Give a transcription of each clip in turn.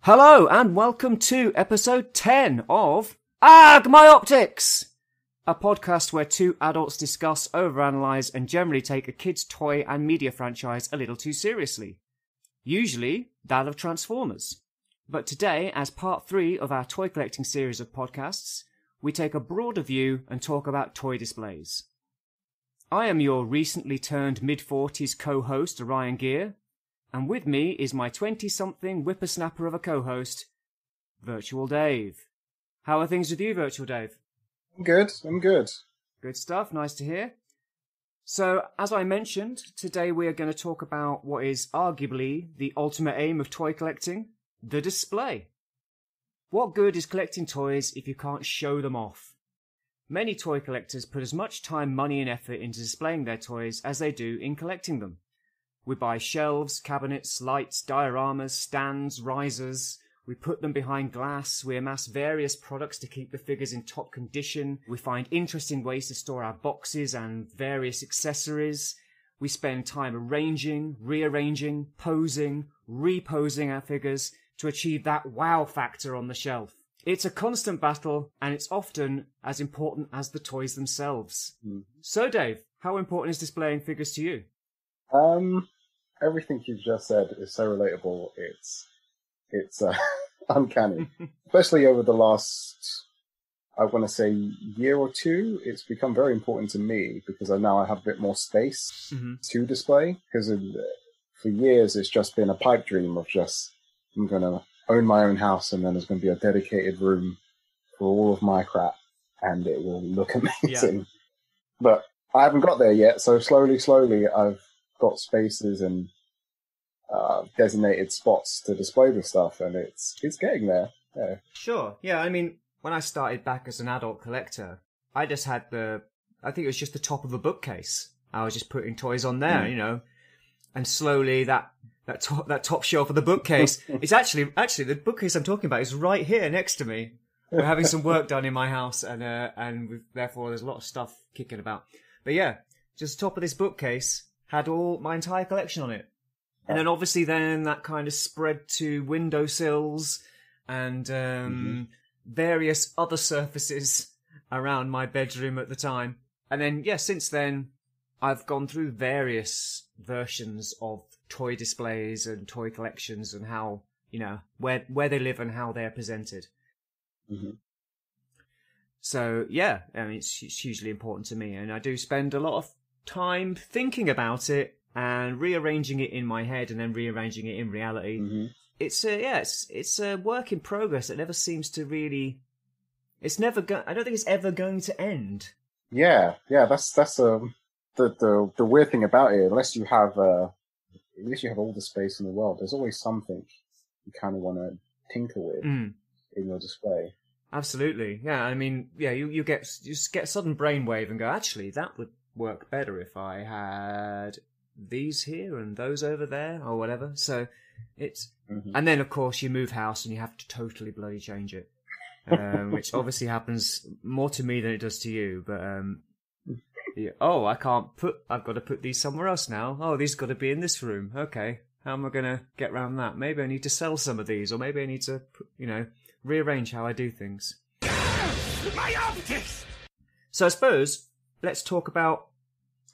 Hello and welcome to episode 10 of AARGH My Optics, a podcast where two adults discuss, overanalyze and generally take a kid's toy and media franchise a little too seriously. Usually that of Transformers. But today, as part 3 of our toy collecting series of podcasts, we take a broader view and talk about toy displays. I am your recently turned mid-40s co-host, Orion and Ghia, and with me is my 20-something whippersnapper of a co-host, Virtual Dave. How are things with you, Virtual Dave? I'm good. Good stuff, nice to hear. So, as I mentioned, today we are going to talk about what is arguably the ultimate aim of toy collecting, the display. What good is collecting toys if you can't show them off? Many toy collectors put as much time, money and effort into displaying their toys as they do in collecting them. We buy shelves, cabinets, lights, dioramas, stands, risers. We put them behind glass. We amass various products to keep the figures in top condition. We find interesting ways to store our boxes and various accessories. We spend time arranging, rearranging, posing, reposing our figures to achieve that wow factor on the shelf. It's a constant battle, and it's often as important as the toys themselves. So, Dave, how important is displaying figures to you? Everything you've just said is so relatable. It's uncanny, especially over the last, I want to say, year or two. It's become very important to me because now I have a bit more space to display. Because for years it's just been a pipe dream of just I'm going to own my own house and then there's going to be a dedicated room for all of my crap and it will look amazing. Yeah. But I haven't got there yet, so slowly I've got spaces and designated spots to display the stuff, and it's getting there. Yeah. Sure. Yeah, I mean, when I started back as an adult collector, I just had I think it was just the top of a bookcase. I was just putting toys on there, you know, and slowly that top shelf of the bookcase is actually the bookcase I'm talking about is right here next to me. We're having some work done in my house, and therefore there's a lot of stuff kicking about. But yeah, just the top of this bookcase had my entire collection on it. And then obviously that kind of spread to windowsills and various other surfaces around my bedroom at the time. And then, yeah, since then, I've gone through various versions of toy displays and toy collections and how, you know, where they live and how they're presented. So, yeah, I mean, it's hugely important to me. And I do spend a lot of time thinking about it and rearranging it in my head and then rearranging it in reality. It's a work in progress that never seems to really. I don't think it's ever going to end. Yeah. That's the weird thing about it. Unless you have all the space in the world, there's always something you kind of want to tinker with in your display. Absolutely, yeah. I mean, yeah, you just get a sudden brainwave and go, actually, that would work better if I had these here and those over there or whatever. So it's and then of course you move house and you have to totally bloody change it, which obviously happens more to me than it does to you. But yeah, I've got to put these somewhere else now. Oh, these got to be in this room. Okay, how am I going to get around that? Maybe I need to sell some of these, or maybe I need to rearrange how I do things. My optics. So I suppose let's talk about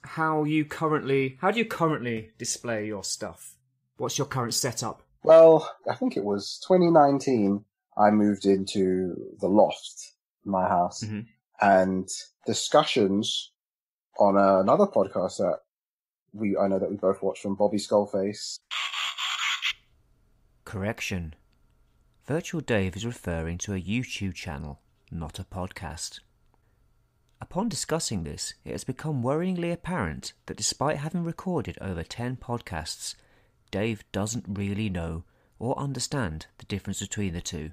how do you currently display your stuff? What's your current setup? Well, I think it was 2019 I moved into the loft in my house, and discussions on another podcast that I know that we both watched from Bobby Skullface. Correction. Virtual Dave is referring to a YouTube channel, not a podcast. Upon discussing this, it has become worryingly apparent that despite having recorded over 10 podcasts, Dave doesn't really know or understand the difference between the two.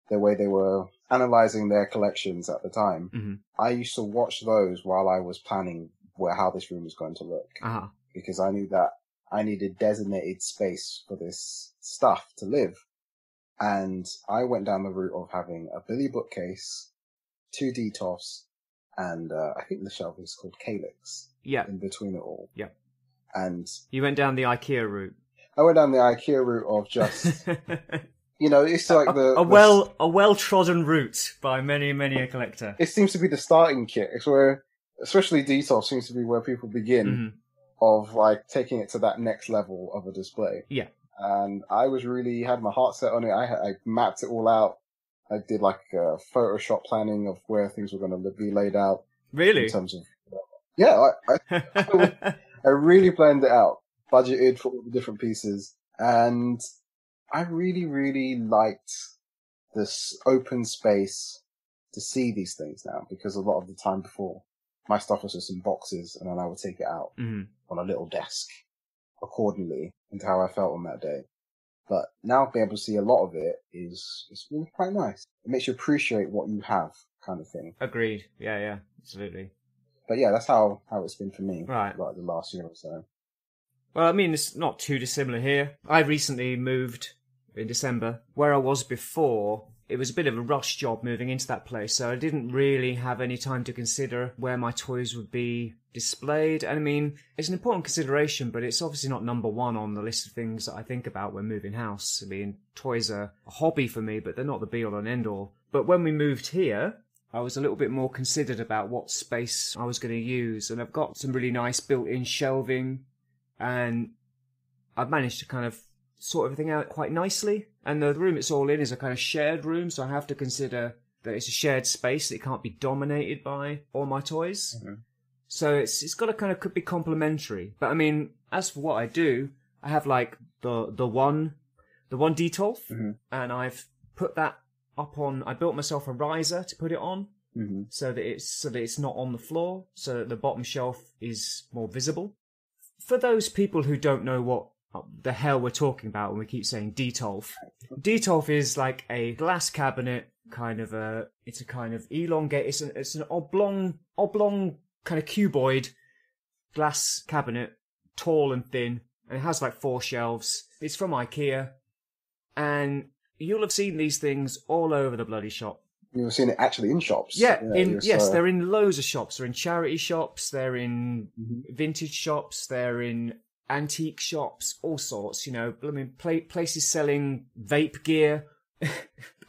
The way they were analysing their collections at the time, I used to watch those while I was planning how this room was going to look. Because I knew that I needed designated space for this stuff to live. And I went down the route of having a Billy bookcase, 2 DTOFs, and I think the shelf is called Calyx. Yeah. In between it all. Yeah. And you went down the IKEA route. I went down the IKEA route of just, it's like a well-trodden route by many a collector. It seems to be the starting kit. It's where, especially detail seems to be where people begin of like taking it to that next level of a display. Yeah. And I was really had my heart set on it. I mapped it all out. I did like a Photoshop planning of where things were going to be laid out. Really? In terms of, I really planned it out, budgeted for all the different pieces, and I really, really liked this open space to see these things now, because a lot of the time before, my stuff was just in boxes, and then I would take it out on a little desk accordingly into how I felt on that day. But now being able to see a lot of it is really quite nice. It makes you appreciate what you have, kind of thing. Agreed. Yeah, absolutely. But yeah, that's how it's been for me, right, like the last year or so. Well, I mean, it's not too dissimilar here. I recently moved in December. Where I was before, it was a bit of a rush job moving into that place, so I didn't really have any time to consider where my toys would be displayed. And I mean, it's an important consideration, but it's obviously not number one on the list of things that I think about when moving house. I mean, toys are a hobby for me, but they're not the be-all and end-all. But when we moved here, I was a little bit more considered about what space I was going to use, and I've got some really nice built-in shelving, and I've managed to kind of sort everything out quite nicely. And the room it's all in is a kind of shared room, so I have to consider that it's a shared space that it can't be dominated by all my toys. So it's got to kind of could be complementary. But I mean, as for what I do, I have like the one Detolf, and I've put that up on. I built myself a riser to put it on, so that it's not on the floor, so that the bottom shelf is more visible. For those people who don't know what the hell we're talking about when we keep saying Detolf, Detolf is like a glass cabinet, it's a kind of elongate. It's an oblong kind of cuboid glass cabinet, tall and thin, and it has like 4 shelves. It's from IKEA, and you'll have seen these things all over the bloody shop. You've seen it actually in shops. Yeah, they're in loads of shops. They're in charity shops, they're in vintage shops, they're in antique shops, all sorts, I mean, places selling vape gear,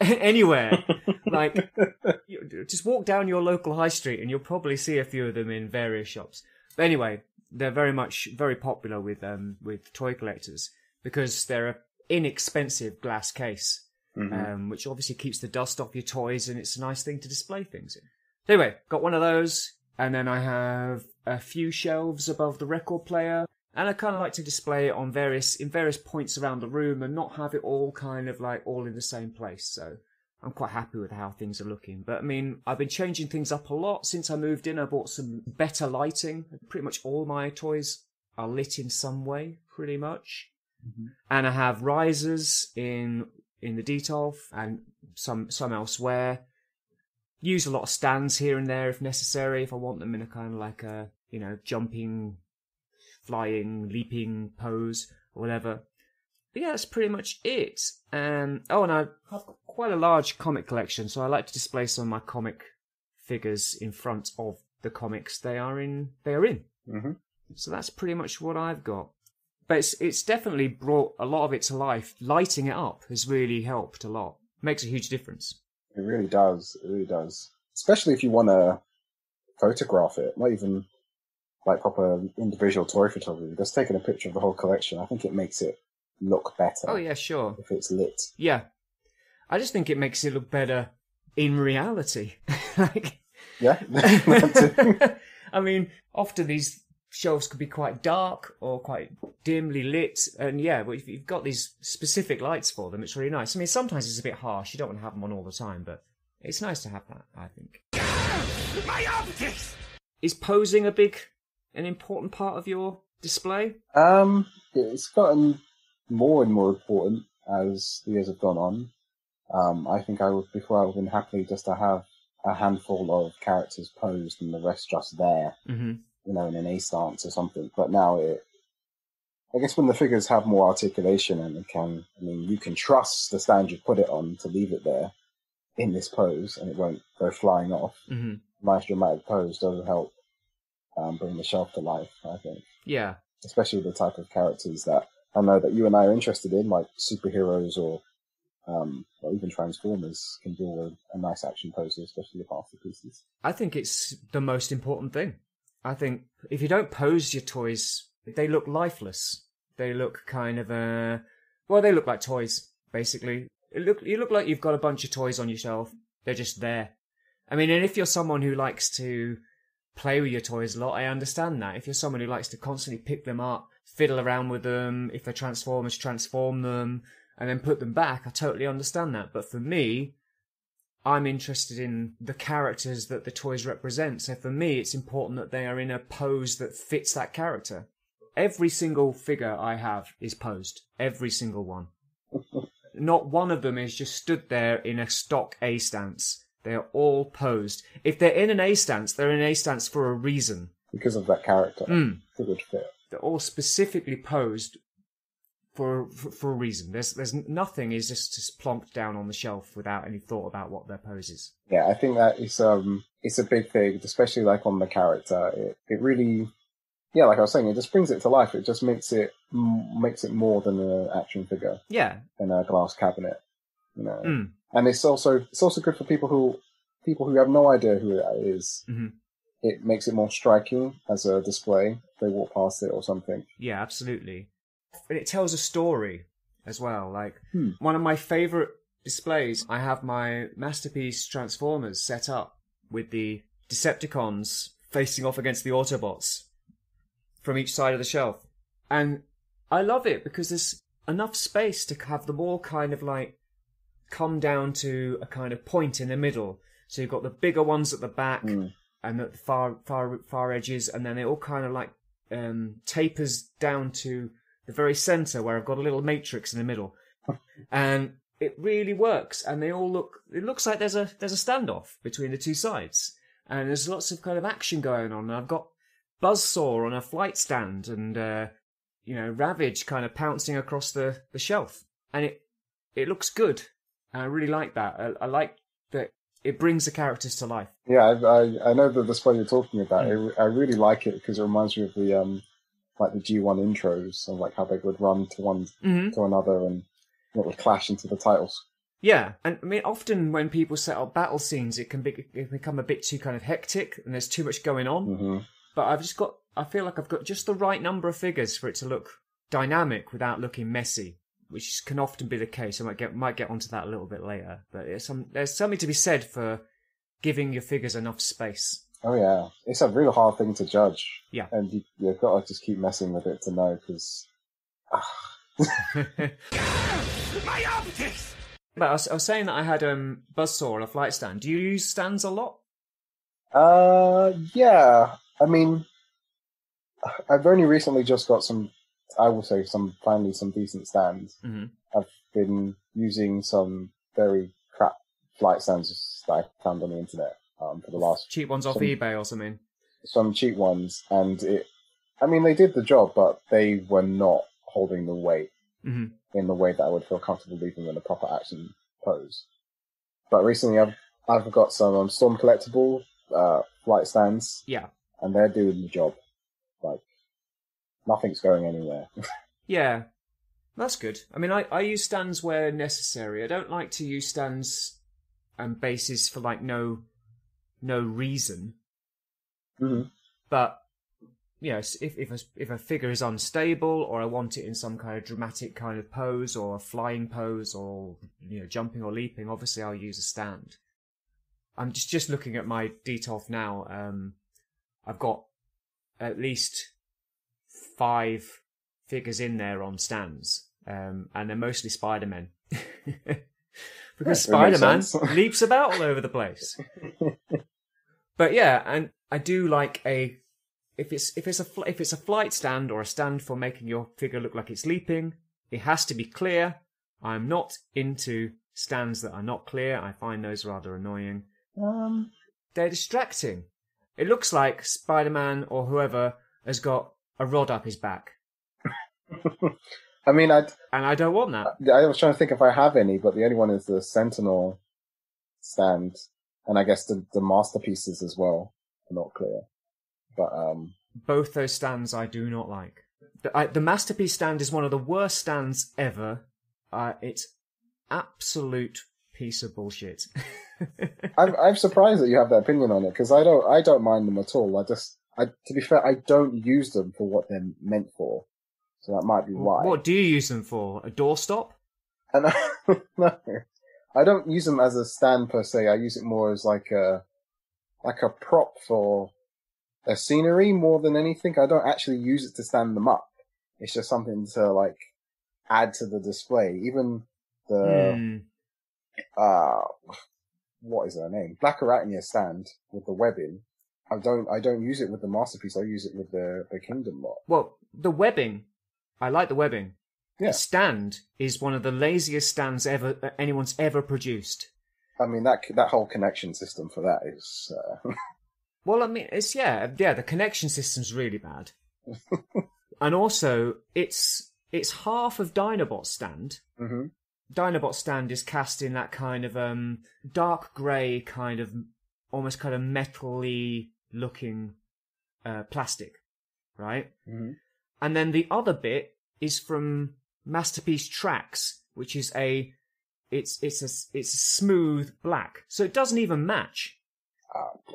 anywhere. Like, just walk down your local high street and you'll probably see a few of them in various shops. But anyway, they're very popular with toy collectors because they're an inexpensive glass case, which obviously keeps the dust off your toys, and it's a nice thing to display things in. Anyway, got one of those, and then I have a few shelves above the record player. And I kind of like to display it in various points around the room and not have it all kind of like all in the same place. So I'm quite happy with how things are looking. But I mean, I've been changing things up a lot since I moved in. I bought some better lighting. Pretty much all my toys are lit in some way, pretty much. And I have risers in the Detolf and some elsewhere. Use a lot of stands here and there if necessary, if I want them in a kind of like a, jumping, flying, leaping pose or whatever. But yeah, that's pretty much it. And I have quite a large comic collection, so I like to display some of my comic figures in front of the comics they are in. So that's pretty much what I've got. But it's definitely brought a lot of it to life. Lighting it up has really helped a lot. Makes a huge difference. It really does. It really does. Especially if you want to photograph it, not even like proper individual toy photography. Just taking a picture of the whole collection, I think it makes it look better. Oh yeah, sure. If it's lit. Yeah. I just think it makes it look better in reality. Yeah. I mean, often these shelves could be quite dark or quite dimly lit, and yeah, but if you've got these specific lights for them, it's really nice. I mean, sometimes it's a bit harsh. You don't want to have them on all the time, but it's nice to have that, I think. My optics! Is posing an important part of your display? It's gotten more and more important as the years have gone on. I think before I would have been happy just to have a handful of characters posed and the rest just there, in an A stance or something. But now I guess when the figures have more articulation and you can trust the stand you put it on to leave it there in this pose and it won't go flying off. Nice dramatic pose does help bring the shelf to life, I think. Yeah. Especially with the type of characters that I know that you and I are interested in, like superheroes or even Transformers, can do a nice action pose, especially the faster pieces. I think it's the most important thing. I think if you don't pose your toys, they look lifeless. They look kind of they look like toys, basically. You look like you've got a bunch of toys on your shelf. They're just there. I mean, and if you're someone who likes to play with your toys a lot, I understand that. If you're someone who likes to constantly pick them up, fiddle around with them, if they're Transformers, transform them, and then put them back, I totally understand that. But for me, I'm interested in the characters that the toys represent. So for me, it's important that they are in a pose that fits that character. Every single figure I have is posed. Every single one. Not one of them is just stood there in a stock A stance. They are all posed. If they're in an A stance, they're in an A stance for a reason. Because of that character. It's a good fit. They're all specifically posed for a reason. There's nothing is just plonked down on the shelf without any thought about what their pose is. Yeah, I think that is it's a big thing, especially like on the character. It really, yeah, like I was saying, it just brings it to life. It just makes it more than an action figure. Yeah. In a glass cabinet, you know. And it's also good for people who have no idea who that is. Mm-hmm. It makes it more striking as a display if they walk past it or something. Yeah, absolutely. And it tells a story as well. Like one of my favourite displays, I have my Masterpiece Transformers set up with the Decepticons facing off against the Autobots from each side of the shelf. And I love it because there's enough space to have them all kind of like come down to a kind of point in the middle. So you've got the bigger ones at the back and at the far edges, and then it all kind of like tapers down to the very centre where I've got a little matrix in the middle. And it really works, and they all it looks like there's a standoff between the two sides, and there's lots of kind of action going on. And I've got Buzzsaw on a flight stand, and Ravage kind of pouncing across the shelf, and it looks good. And I really like that. I like that it brings the characters to life. Yeah, I know the display you're talking about. I really like it because it reminds me of the like the G1 intros and like how they would run to one to another and it would clash into the titles. Yeah, and I mean, often when people set up battle scenes, it can become a bit too kind of hectic and there's too much going on. Mm-hmm. But I feel like I've got just the right number of figures for it to look dynamic without looking messy, which can often be the case. I might get onto that a little bit later. But there's something to be said for giving your figures enough space. Oh yeah, it's a really hard thing to judge. Yeah, and you've got to just keep messing with it to know because. My optics! But I was saying that I had Buzzsaw on a flight stand. Do you use stands a lot? Yeah. I mean, I've only recently just got finally some decent stands. Mm-hmm. I've been using some very crap flight stands that I found on the internet for the last... Cheap ones off eBay or something? Some cheap ones, and they did the job, but they were not holding the weight in the way that I would feel comfortable leaving in a proper action pose. But recently I've got some Storm Collectible flight stands. Yeah. And they're doing the job. Like, nothing's going anywhere. Yeah. That's good. I mean, I use stands where necessary. I don't like to use stands and bases for, like, no reason. Mm-hmm. But, if a figure is unstable, or I want it in some kind of dramatic kind of pose, or a flying pose, or, jumping or leaping, obviously I'll use a stand. I'm just looking at my Detolf now. I've got at least 5 figures in there on stands, and they're mostly Spider-Men. Because Spider-Man leaps about all over the place. But yeah, and I do like if it's a flight stand or a stand for making your figure look like it's leaping, it has to be clear. I'm not into stands that are not clear. I find those rather annoying. They're distracting. It looks like Spider-Man or whoever has got a rod up his back. I mean, and I don't want that. I was trying to think if I have any, but the only one is the Sentinel stand, and I guess the masterpieces as well are not clear. But both those stands I do not like. The Masterpiece stand is one of the worst stands ever. It's absolute piece of bullshit. I'm surprised that you have that opinion on it, because I don't mind them at all. To be fair, I don't use them for what they're meant for, so that might be why. What do you use them for? A doorstop? And no, I don't use them as a stand per se. I use it more as like a prop for a scenery more than anything. I don't actually use it to stand them up. It's just something to like add to the display. Even the what is her name? Black Arachnia stand with the webbing. I don't use it with the Masterpiece. I use it with the Kingdom lot. Well, the webbing, I like the webbing. Yeah. The stand is one of the laziest stands anyone's ever produced. I mean, that whole connection system for that is. Well, I mean, it's the connection system's really bad, and also it's half of Dinobot's stand. Mm-hmm. Dinobot's stand is cast in that kind of dark grey, kind of almost kind of metal-y looking plastic, right? Mm-hmm. And then the other bit is from Masterpiece Tracks, which is it's a smooth black, so it doesn't even match.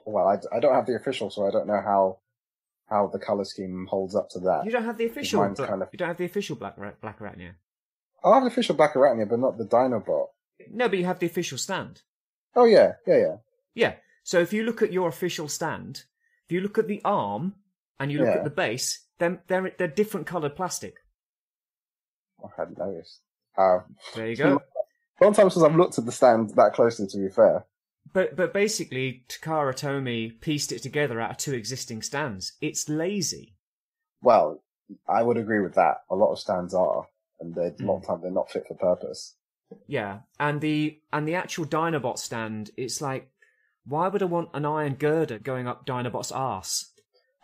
Well, I don't have the official, so I don't know how the color scheme holds up to that. You don't have the official. You don't have the official Black Arachnia. I have the official Black Arachnia, but not the Dinobot. No, but you have the official stand. Oh yeah. Yeah. So if you look at your official stand, if you look at the arm and you look at the base, then they're different coloured plastic. I hadn't noticed. There you go. Long time since I've looked at the stand that closely, to be fair. But basically, Takara Tomy pieced it together out of two existing stands. It's lazy. Well, I would agree with that. A lot of stands are, and a lot of time they're not fit for purpose. Yeah, and the actual Dinobot stand, it's like, why would I want an iron girder going up Dinobot's arse?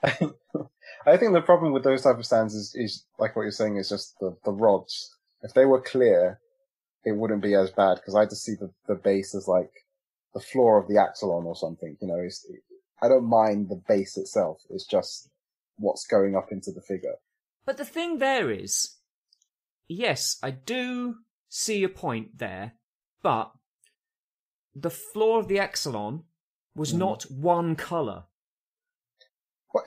I think the problem with those type of stands is like what you're saying, is just the rods. If they were clear, it wouldn't be as bad, because I just see the base as like the floor of the axolon or something. You know, I don't mind the base itself. It's just what's going up into the figure. But the thing there is, yes, I do see your point there, but the floor of the axolon was not one colour. What?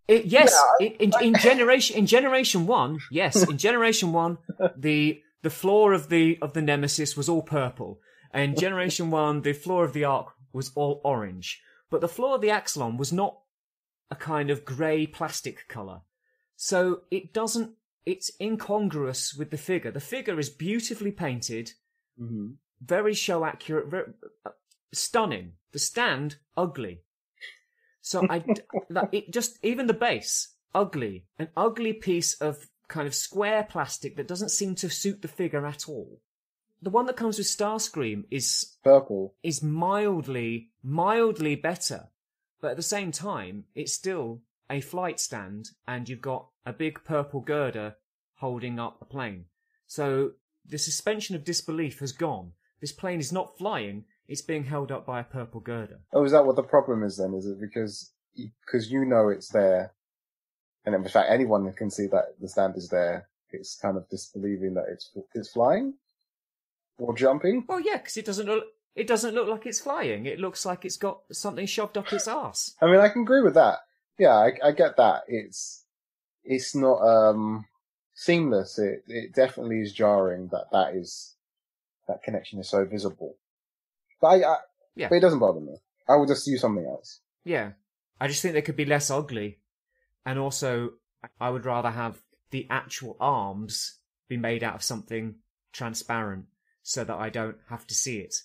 In Generation 1, yes, in Generation 1, the floor of the Nemesis was all purple. And in Generation 1, the floor of the Ark was all orange. But the floor of the Axolon was not a kind of grey plastic colour. So it's incongruous with the figure. The figure is beautifully painted, very show accurate, very, stunning. The stand, ugly. So even the base, ugly. An ugly piece of kind of square plastic that doesn't seem to suit the figure at all. The one that comes with Starscream is purple. Is mildly better. But at the same time, it's still a flight stand, and you've got a big purple girder holding up a plane. So the suspension of disbelief has gone. This plane is not flying, it's being held up by a purple girder. Oh, is that what the problem is then? Is it because you know it's there, and in fact anyone can see that the stand is there, it's kind of disbelieving that it's flying? Or jumping? Well, yeah, because it doesn't look like it's flying. It looks like it's got something shoved up its arse. I mean, I can agree with that. Yeah, I get that. It's not seamless. It definitely is jarring that connection is so visible. But but it doesn't bother me. I would just use something else. Yeah, I just think they could be less ugly, and also I would rather have the actual arms be made out of something transparent, so that I don't have to see it.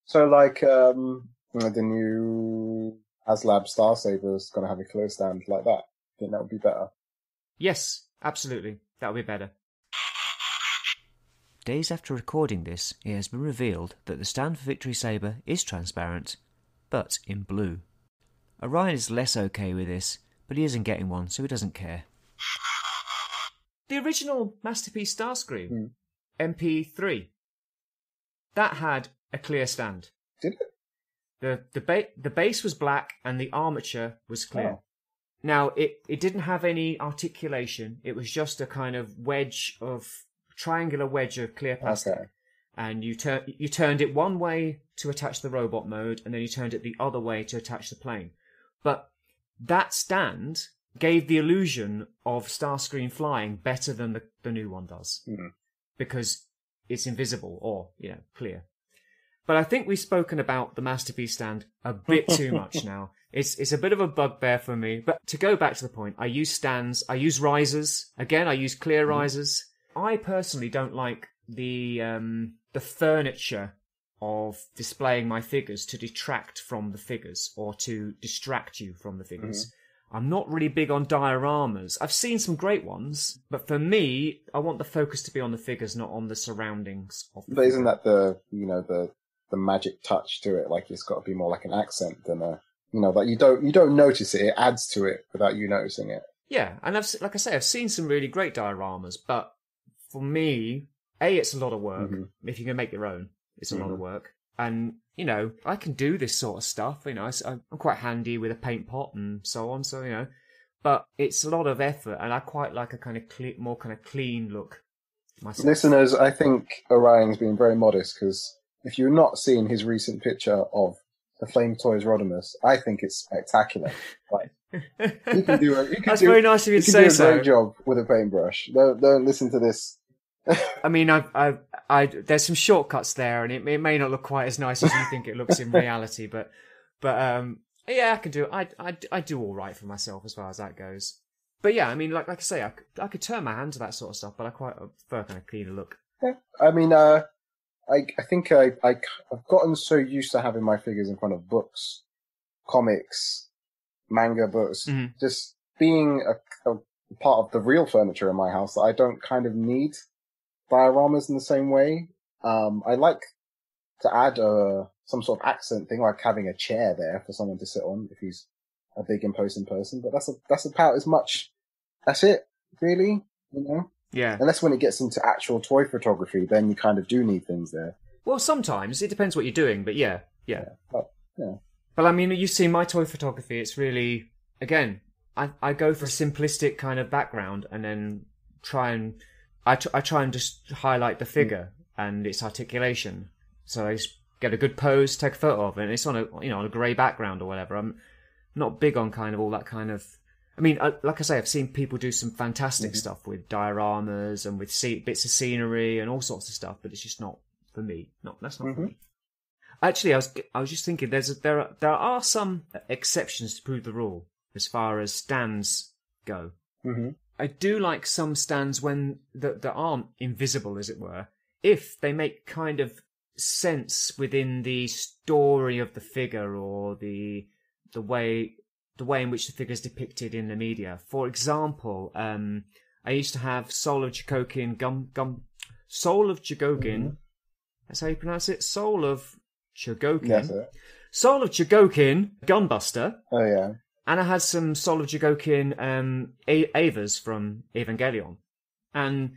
So, like, the new HasLab Star Saber is going to have a clear stand like that. I think that would be better. Yes, absolutely. That would be better. Days after recording this, it has been revealed that the stand for Victory Saber is transparent, but in blue. Orion is less okay with this, but he isn't getting one, so he doesn't care. The original Masterpiece Starscream, MP3, that had a clear stand. Did it? The base was black and the armature was clear. Now, it didn't have any articulation. It was just a kind of triangular wedge of clear plastic. Okay. And you turned it one way to attach the robot mode, and then you turned it the other way to attach the plane. But that stand gave the illusion of Starscream flying better than the new one does. Because it's invisible or, clear. But I think we've spoken about the Masterpiece stand a bit too much now. It's a bit of a bugbear for me. But to go back to the point, I use stands, I use risers. Again, I use clear risers. I personally don't like the furniture of displaying my figures to detract from the figures or to distract you from the figures. I'm not really big on dioramas. I've seen some great ones, but for me, I want the focus to be on the figures, not on the surroundings of the But isn't that the magic touch to it? Like, it's got to be more like an accent than that you don't notice it. It adds to it without you noticing it. Yeah, and I've seen some really great dioramas, but for me, it's a lot of work. If you can make your own, it's a lot of work. And, I can do this sort of stuff. I'm quite handy with a paint pot and so on. So, but it's a lot of effort, and I quite like a kind of more kind of clean look myself. Listeners, I think Orion's being very modest, because if you've not seen his recent picture of the Flame Toys Rodimus, I think it's spectacular. Like, you can do That's very nice of you to say so. Do a great job with a paintbrush. Don't listen to this. I mean, there's some shortcuts there, and it may not look quite as nice as you think it looks in reality, but yeah, I can do it. I do all right for myself as far as that goes. But yeah, I mean, like I say, I could turn my hand to that sort of stuff, but I quite prefer kind of cleaner look. Yeah, I mean, I think I've gotten so used to having my figures in front of books, comics, manga books, just being a part of the real furniture in my house, that I don't kind of need dioramas in the same way. I like to add some sort of accent thing, like having a chair there for someone to sit on if he's a big imposing person. But that's about as much. That's it, really. Yeah. Unless when it gets into actual toy photography, then you kind of do need things there. Well, sometimes it depends what you're doing, but yeah. But I mean, you've seen my toy photography. It's really, again, I go for a simplistic kind of background, and then I try and just highlight the figure and its articulation. So I just get a good pose, take a photo of it, and it's on a grey background or whatever. I'm not big on kind of all that kind of. I mean, like I say, I've seen people do some fantastic stuff with dioramas and with bits of scenery and all sorts of stuff, but it's just not for me. That's not for me. Actually, I was just thinking, there are some exceptions to prove the rule as far as stands go. I do like some stands when that aren't invisible, as it were, if they make kind of sense within the story of the figure or the way in which the figure is depicted in the media. For example, I used to have Soul of Jigogin Soul of Jigogin. That's how you pronounce it. Soul of Jigogin. That's it. Soul of Jigogin Gunbuster. Oh yeah. And I had some Soul of Jigogin Avas from Evangelion. And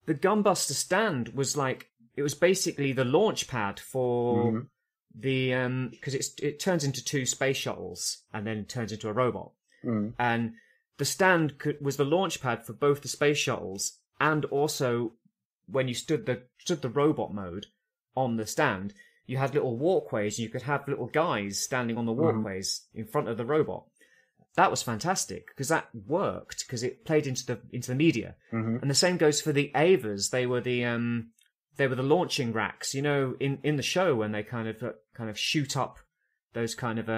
the Gunbuster stand was it was basically the launch pad for the, because it turns into 2 space shuttles and then it turns into a robot. And the stand was the launch pad for both the space shuttles, and also when you stood the robot mode on the stand, you had little walkways, and you could have little guys standing on the walkways in front of the robot. That was fantastic because that worked because it played into the media. And the same goes for the Avas. They were the launching racks, in the show when they kind of shoot up those kind of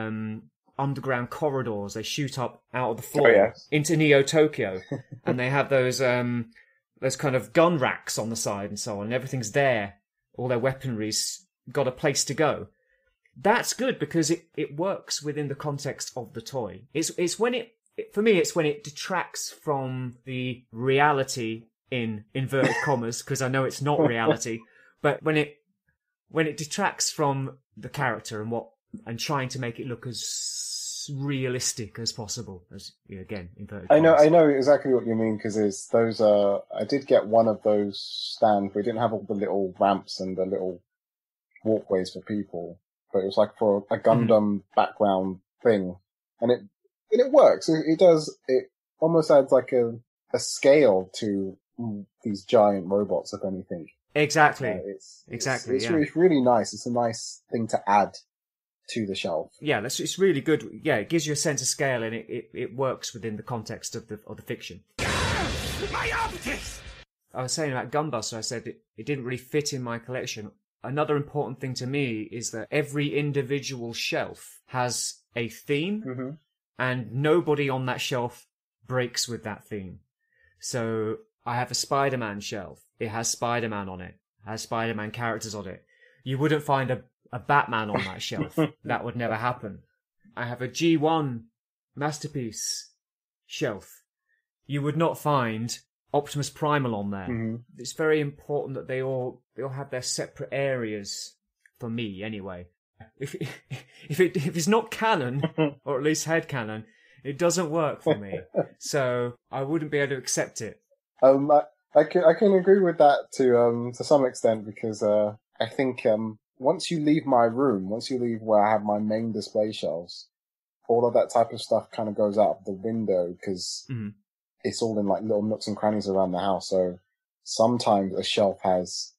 underground corridors. They shoot up out of the floor into Neo Tokyo, and they have those kind of gun racks on the side and so on. And everything's there. All their weaponry's got a place to go. That's good because it works within the context of the toy. It's when for me it's when it detracts from the reality in inverted commas, because I know it's not reality, but when it detracts from the character and trying to make it look as realistic as possible, as again inverted commas. I know exactly what you mean, because there's those. I did get one of those stands, but it didn't have all the little ramps and the little walkways for people. But it was like for a Gundam background thing, and it works. It does. It almost adds like a scale to these giant robots, if anything. Exactly. It's yeah. it's really nice. It's a nice thing to add to the shelf. Yeah, it's really good. Yeah, it gives you a sense of scale, and it works within the context of the fiction. My optics! I was saying about Gunbuster, I said it didn't really fit in my collection. Another important thing to me is that every individual shelf has a theme, and nobody on that shelf breaks with that theme. So I have a Spider-Man shelf. It has Spider-Man on it. It has Spider-Man characters on it. You wouldn't find a Batman on that shelf. That would never happen. I have a G1 Masterpiece shelf. You would not find Optimus Primal on there. It's very important that they all have their separate areas, for me anyway. If it's not canon, or at least head canon, it doesn't work for me. So I wouldn't be able to accept it. I can agree with that to some extent, because I think once you leave my room, once you leave where I have my main display shelves, all of that type of stuff kind of goes out the window, because it's all in like little nooks and crannies around the house. So sometimes a shelf has,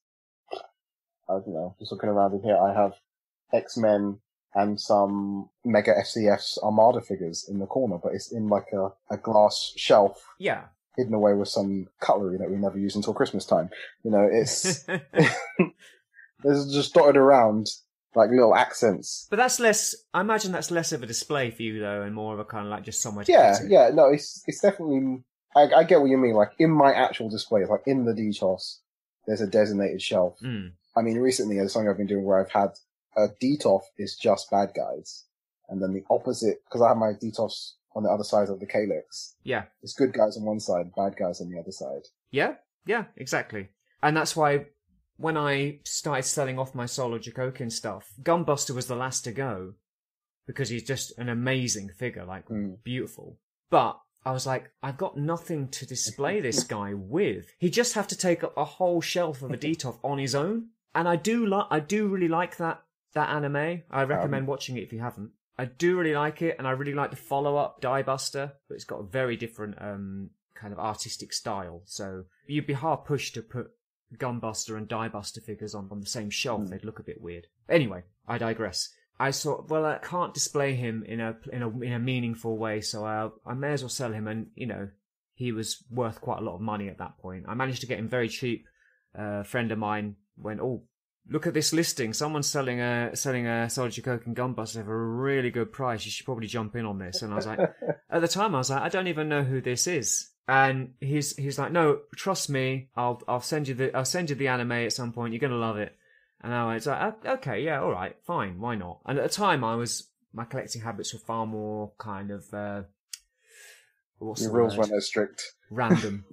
I don't know, just looking around in here, I have X-Men and some Mega FCF's Armada figures in the corner, but it's in like a glass shelf. Yeah. Hidden away with some cutlery that we never use until Christmas time. You know, it's there's just dotted around like little accents. But that's less. I imagine that's less of a display for you though, and more of a kind of like just somewhere to Yeah, put it. yeah. No, it's definitely. I get what you mean. Like in my actual display, like in the DTOS, there's a designated shelf. I mean, recently there's something I've been doing where I've had a DTOF is just bad guys, and then the opposite, because I have my DTOS on the other side of the calyx. Yeah. It's good guys on one side, bad guys on the other side. Yeah, exactly. And that's why when I started selling off my Solo Jokokin stuff, Gunbuster was the last to go, because he's just an amazing figure, like beautiful. But I was like, I've got nothing to display this guy with. He'd just have to take up a whole shelf of a DTOF on his own. And I do really like that anime. I recommend watching it if you haven't. I do really like it, and I really like the follow-up, Diebuster, but it's got a very different kind of artistic style. So you'd be hard-pushed to put Gunbuster and Diebuster figures on the same shelf. They'd look a bit weird. Anyway, I digress. I thought, well, I can't display him in a meaningful way, so I may as well sell him. And he was worth quite a lot of money at that point. I managed to get him very cheap. A friend of mine went, "Oh, look at this listing. Someone's selling a Solid Jokokin Gunbuster for a really good price. You should probably jump in on this." And I was like, at the time, I was like, I don't even know who this is. And he's like, "No, trust me. I'll send you the anime at some point. You're gonna love it." And I was like, "Okay, yeah, all right, fine. Why not?" And at the time, my collecting habits were far more kind of Your rules weren't as strict. Random.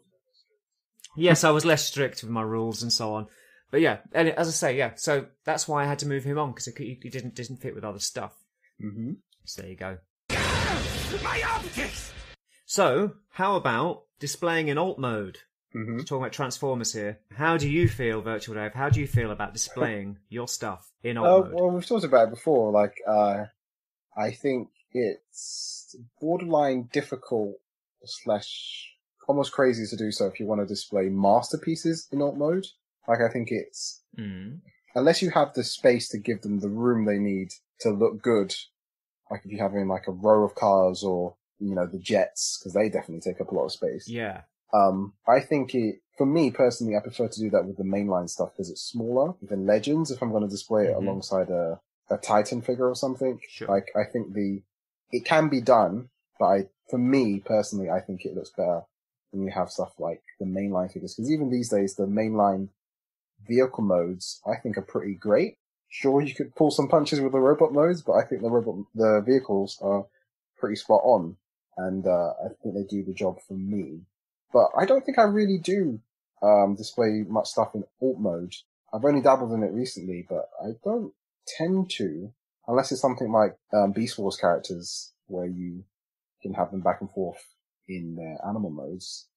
Yes, I was less strict with my rules and so on. But yeah, and as I say, yeah, so that's why I had to move him on, because he didn't fit with other stuff. So there you go. My optics! So, how about displaying in alt mode? Talking about Transformers here. How do you feel, Virtual Dave? How do you feel about displaying your stuff in alt mode? Well, we've talked about it before. Like, I think it's borderline difficult / almost crazy to do so if you want to display masterpieces in alt mode. Like, I think it's... Unless you have the space to give them the room they need to look good, like if you have in like a row of cars or, the jets, because they definitely take up a lot of space. Yeah. I think for me personally, I prefer to do that with the mainline stuff because it's smaller than Legends if I'm going to display it alongside a Titan figure or something. Sure. Like, I think it can be done, but for me personally, I think it looks better when you have stuff like the mainline figures, because even these days, the mainline vehicle modes, I think, are pretty great. Sure, you could pull some punches with the robot modes, but I think the vehicles are pretty spot on, and I think they do the job for me. But I don't think I really do display much stuff in alt mode. I've only dabbled in it recently, but I don't tend to, unless it's something like Beast Wars characters, where you can have them back and forth in their animal modes.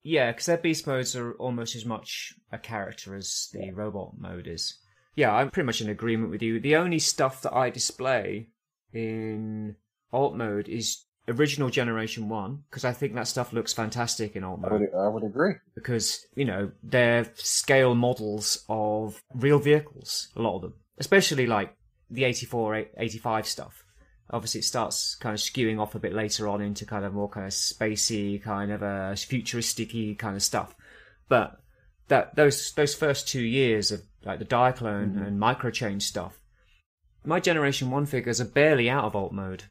Yeah, because their beast modes are almost as much a character as the robot mode is. Yeah, I'm pretty much in agreement with you. The only stuff that I display in alt mode is original Generation 1, because I think that stuff looks fantastic in alt mode. I would agree. Because, they're scale models of real vehicles, a lot of them. Especially like the 84, 85 stuff. Obviously, it starts kind of skewing off a bit later on into kind of more kind of spacey, kind of futuristic-y kind of stuff. But those first 2 years of like the Diaclone and Microchange stuff, my Generation 1 figures are barely out of alt mode.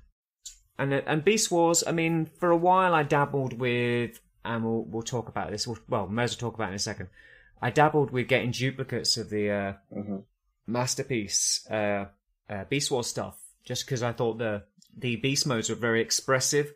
And Beast Wars, I mean, for a while I dabbled with, and we'll talk about this, well, may as well talk about it in a second. I dabbled with getting duplicates of the Masterpiece Beast Wars stuff, just because I thought the Beast modes were very expressive,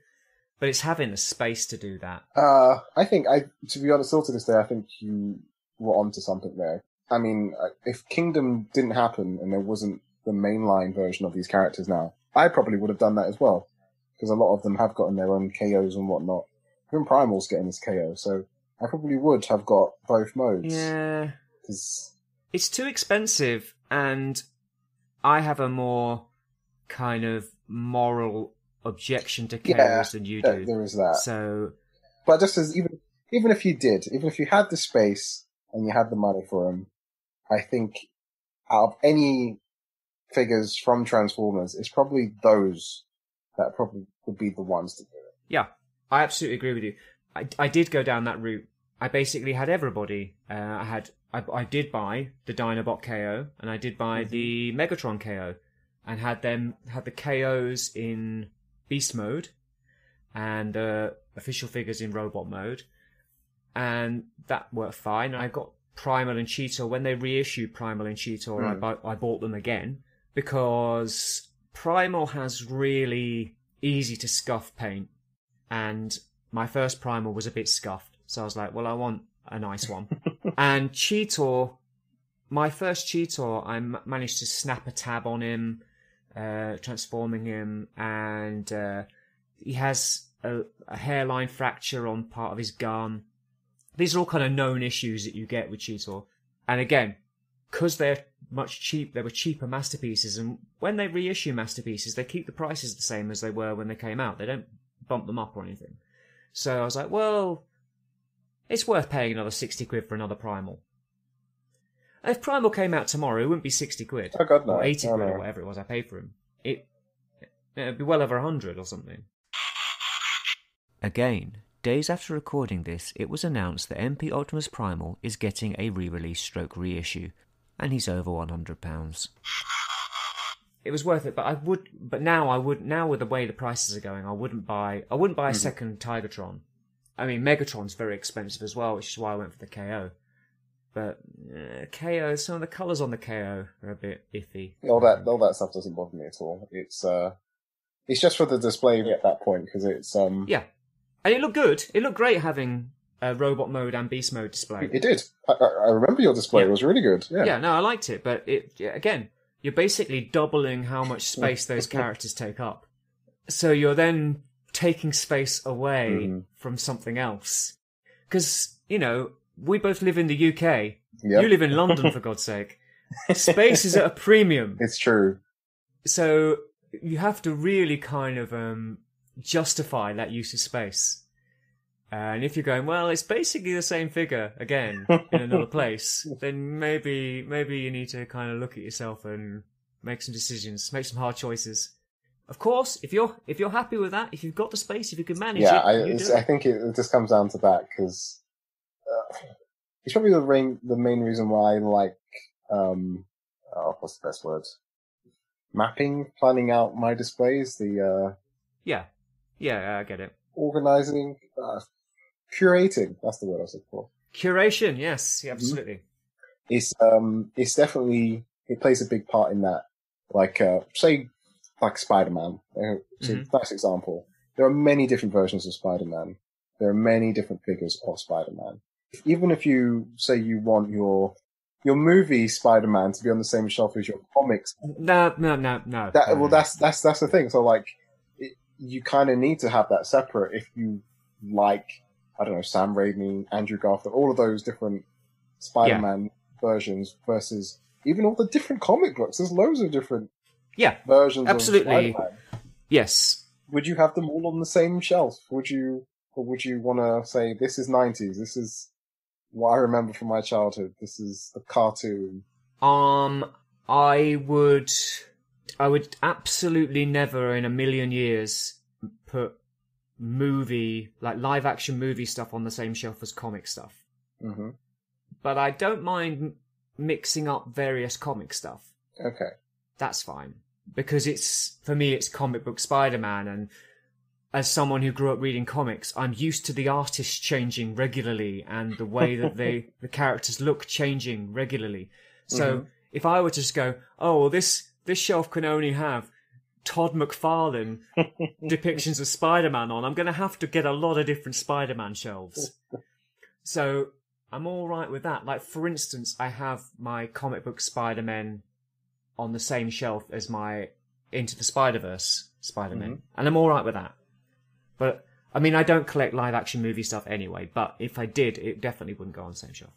but it's having the space to do that. I think, to be honest, still to this day, I think you were onto something there. I mean, if Kingdom didn't happen and there wasn't the mainline version of these characters now, I probably would have done that as well. Because a lot of them have gotten their own KOs and whatnot. Even Primal's getting his KO, so I probably would have got both modes. Yeah. 'Cause it's too expensive, and I have a more kind of moral objection to KOs than you do. There is that. So, but just as even if you had the space and you had the money for them, I think out of any figures from Transformers, it's probably those that probably would be the ones to do it. Yeah, I absolutely agree with you. I did go down that route. I basically had everybody. I did buy the Dinobot KO, and I did buy the Megatron KO, and had the KOs in Beast mode, and official figures in Robot mode, and that worked fine. I got Primal and Cheetor. When they reissued Primal and Cheetor, I bought them again, because Primal has really easy to scuff paint, and my first Primal was a bit scuffed, so I was like, well, I want a nice one. And Cheetor, my first Cheetor, I managed to snap a tab on him, transforming him, and he has a hairline fracture on part of his gun. These are all kind of known issues that you get with Cheetor, and again, because they were cheaper Masterpieces, and when they reissue Masterpieces, they keep the prices the same as they were when they came out. They don't bump them up or anything. So I was like, well, it's worth paying another 60 quid for another Primal. And if Primal came out tomorrow, it wouldn't be 60 quid. Oh God, no. Or 80 quid no. or whatever it was I paid for him. It'd be well over 100 or something. Again, days after recording this, it was announced that MP Optimus Primal is getting a re-release / reissue, and he's over £100. It was worth it, but now with the way the prices are going, I wouldn't buy a second Tigatron. I mean, Megatron's very expensive as well, which is why I went for the KO. But KO, some of the colours on the KO are a bit iffy. All that stuff doesn't bother me at all. It's just for the display at that point, because it's yeah, and it looked good. It looked great having Robot mode and Beast mode display. It did. I remember your display. Yeah. It was really good. Yeah. Yeah, no, I liked it, but again, you're basically doubling how much space those characters take up. So you're then taking space away from something else. Because, we both live in the UK. Yep. You live in London, for God's sake. Space is at a premium. It's true. So you have to really kind of justify that use of space. And if you're going, well, it's basically the same figure again in another place, then maybe you need to kind of look at yourself and make some decisions, make some hard choices. Of course, if you're happy with that, if you've got the space, if you can manage it, I think it just comes down to that, because it's probably the main reason why I like what's the best word? Planning out my displays. Yeah, I get it. Organizing. Curating, that's the word I was looking for. Curation, yes, absolutely. It's definitely, it plays a big part in that. Like, say, like Spider-Man. It's a nice example. There are many different versions of Spider-Man. There are many different figures of Spider-Man. Even if you say you want your movie Spider-Man to be on the same shelf as your comics. No. That's the thing. So, like, you kind of need to have that separate if you like, I don't know, Sam Raimi, Andrew Garfield, all of those different Spider-Man versions versus even all the different comic books. There's loads of different versions absolutely. of Spider-Man. Yes. would you have them all on the same shelf? Or would you want to say, this is 90s, this is what I remember from my childhood, this is the cartoon? I would absolutely never in a million years put live action movie stuff on the same shelf as comic stuff. Mm-hmm. But I don't mind mixing up various comic stuff. Okay. That's fine. Because for me, it's comic book Spider-Man, and as someone who grew up reading comics, I'm used to the artists changing regularly and the way that the characters look changing regularly. So if I were to just go, oh, well, this shelf can only have Todd McFarlane depictions of Spider-Man on, I'm going to have to get a lot of different Spider-Man shelves. So I'm all right with that. Like, for instance, I have my comic book Spider-Man on the same shelf as my Into the Spider-Verse Spider-Man. And I'm all right with that. But, I mean, I don't collect live-action movie stuff anyway, but if I did, it definitely wouldn't go on the same shelf.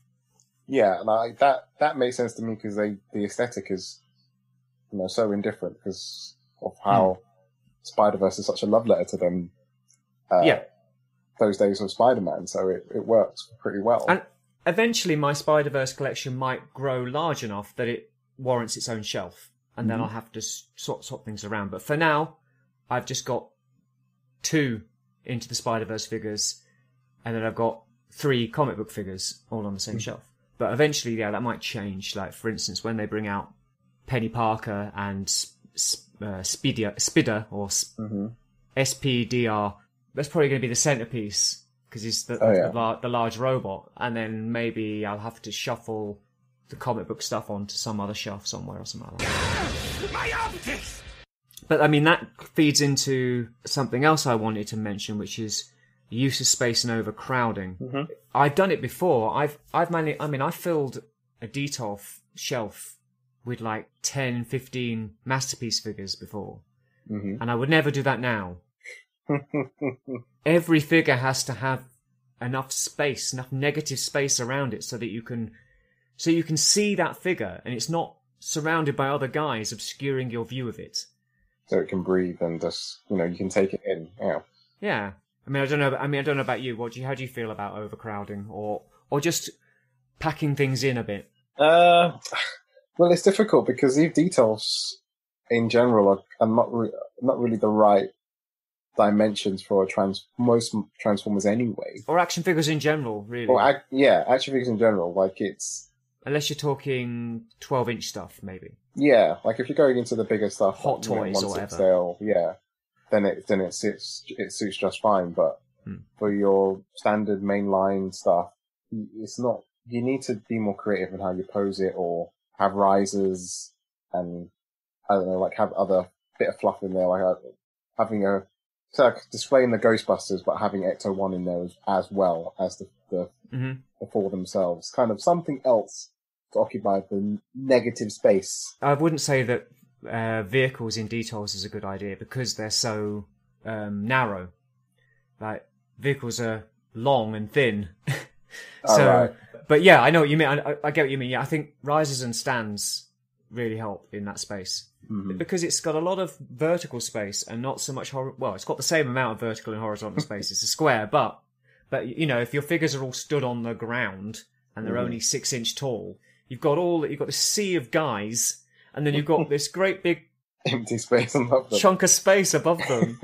Yeah, like that makes sense to me because the aesthetic is, so indifferent because of how Spider-Verse is such a love letter to them. Those days of Spider-Man, so it works pretty well. And eventually my Spider-Verse collection might grow large enough that it warrants its own shelf, and then I'll have to swap things around. But for now, I've just got 2 Into the Spider-Verse figures, and then I've got 3 comic book figures all on the same shelf. But eventually, that might change. Like, for instance, when they bring out Penny Parker and Spider, or SPDR, that's probably going to be the centerpiece, because he's the large robot. And then maybe I'll have to shuffle the comic book stuff onto some other shelf somewhere or something like that. My optics! But, I mean, that feeds into something else I wanted to mention, which is use of space and overcrowding. I've done it before. I filled a Detolf shelf with like 10, 15 Masterpiece figures before. And I would never do that now. Every figure has to have enough space, enough negative space around it so that you can see that figure and it's not surrounded by other guys obscuring your view of it. So it can breathe and just, you can take it in. Yeah. Yeah. I don't know about you. How do you feel about overcrowding or just packing things in a bit? Well, it's difficult because these details in general are not really the right dimensions for most Transformers anyway. Or action figures in general, really. Or action figures in general. Like, it's... Unless you're talking 12-inch stuff, maybe. Yeah, like if you're going into the bigger stuff, Hot Toys or whatever. Scale, then it suits just fine. But for your standard mainline stuff, it's not. You need to be more creative in how you pose it, or have risers, and I don't know, like have other bit of fluff in there, like having displaying the Ghostbusters, but having Ecto-1 in there as well as the four themselves. Kind of something else to occupy the negative space. I wouldn't say that vehicles in Detolfs is a good idea because they're so narrow. Like, vehicles are long and thin. Right. But yeah, I know what you mean. I get what you mean. Yeah, I think risers and stands really help in that space. Because it's got a lot of vertical space and not so much it's got the same amount of vertical and horizontal space. It's a square, but if your figures are all stood on the ground and they're only 6-inch tall, you've got this sea of guys, and then you've got this great big empty space above them, chunk of space above them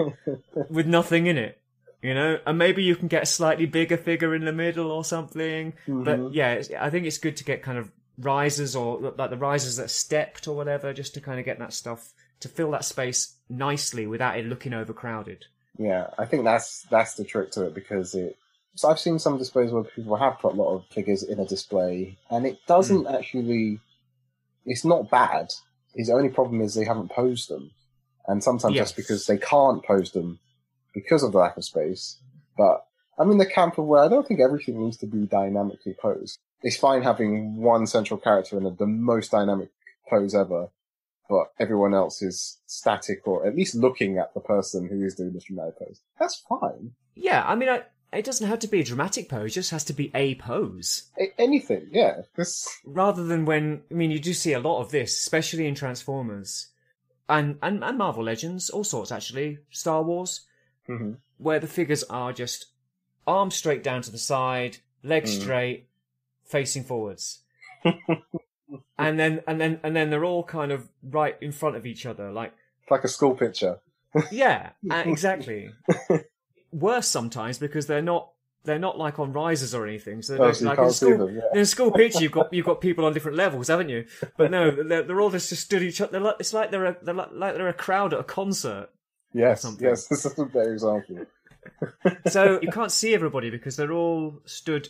with nothing in it. And maybe you can get a slightly bigger figure in the middle or something. But yeah, I think it's good to get kind of risers, or like the risers that are stepped or whatever, just to kind of get that stuff to fill that space nicely without it looking overcrowded. Yeah, I think that's the trick to it, because so I've seen some displays where people have put a lot of figures in a display, and it doesn't actually. It's not bad. His only problem is they haven't posed them, and sometimes that's because they can't pose them because of the lack of space. But I'm in the camp of where I don't think everything needs to be dynamically posed. It's fine having one central character in the most dynamic pose ever, but everyone else is static, or at least looking at the person who is doing the dramatic pose. That's fine. Yeah, I mean, it doesn't have to be a dramatic pose, it just has to be a pose. Anything, yeah. Rather than you do see a lot of this, especially in Transformers. and Marvel Legends, all sorts actually, Star Wars, where the figures are just arms straight down to the side, legs straight, facing forwards. and then they're all kind of right in front of each other, like a school picture. Yeah, exactly. Worse sometimes because they're not like on risers or anything. So you like can't see them. Yeah. In a school picture, you've got people on different levels, haven't you? But no, they're all just stood each other. It's like they're a crowd at a concert. Yes, this is a better example. So you can't see everybody because they're all stood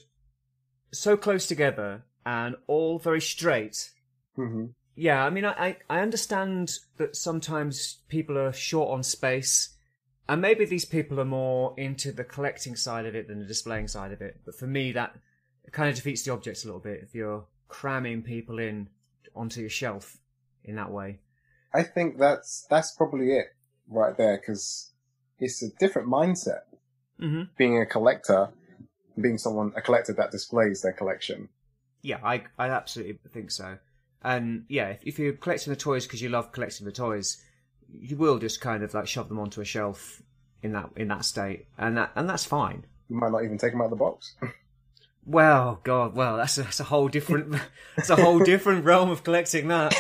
so close together and all very straight. Mm-hmm. Yeah, I mean, I understand that sometimes people are short on space, and maybe these people are more into the collecting side of it than the displaying side of it. But for me, that kind of defeats the object a little bit if you're cramming people in onto your shelf in that way. I think that's probably it right there, because it's a different mindset. Mm-hmm. Being a collector, being a collector that displays their collection. Yeah, I absolutely think so. And yeah, if you're collecting the toys because you love collecting the toys, you will just kind of like shove them onto a shelf in that state, and that's fine. You might not even take them out of the box. Well, God, that's a whole different realm of collecting that.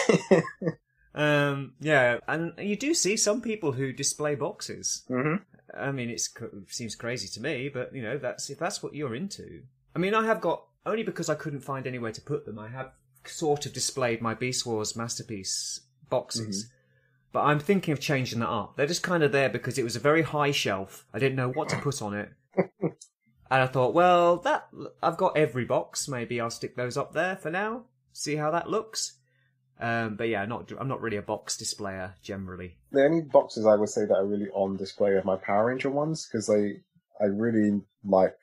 Yeah, and you do see some people who display boxes. Mm-hmm. I mean, it seems crazy to me, but if that's what you're into. I mean, I have got, only because I couldn't find anywhere to put them, I have sort of displayed my Beast Wars Masterpiece boxes. Mm-hmm. But I'm thinking of changing that up. They're just kind of there because it was a very high shelf. I didn't know what to put on it. And I thought, well, I've got every box. Maybe I'll stick those up there for now. See how that looks. But yeah, I'm not really a box displayer generally. The only boxes I would say that are really on display are my Power Ranger ones, because I really like,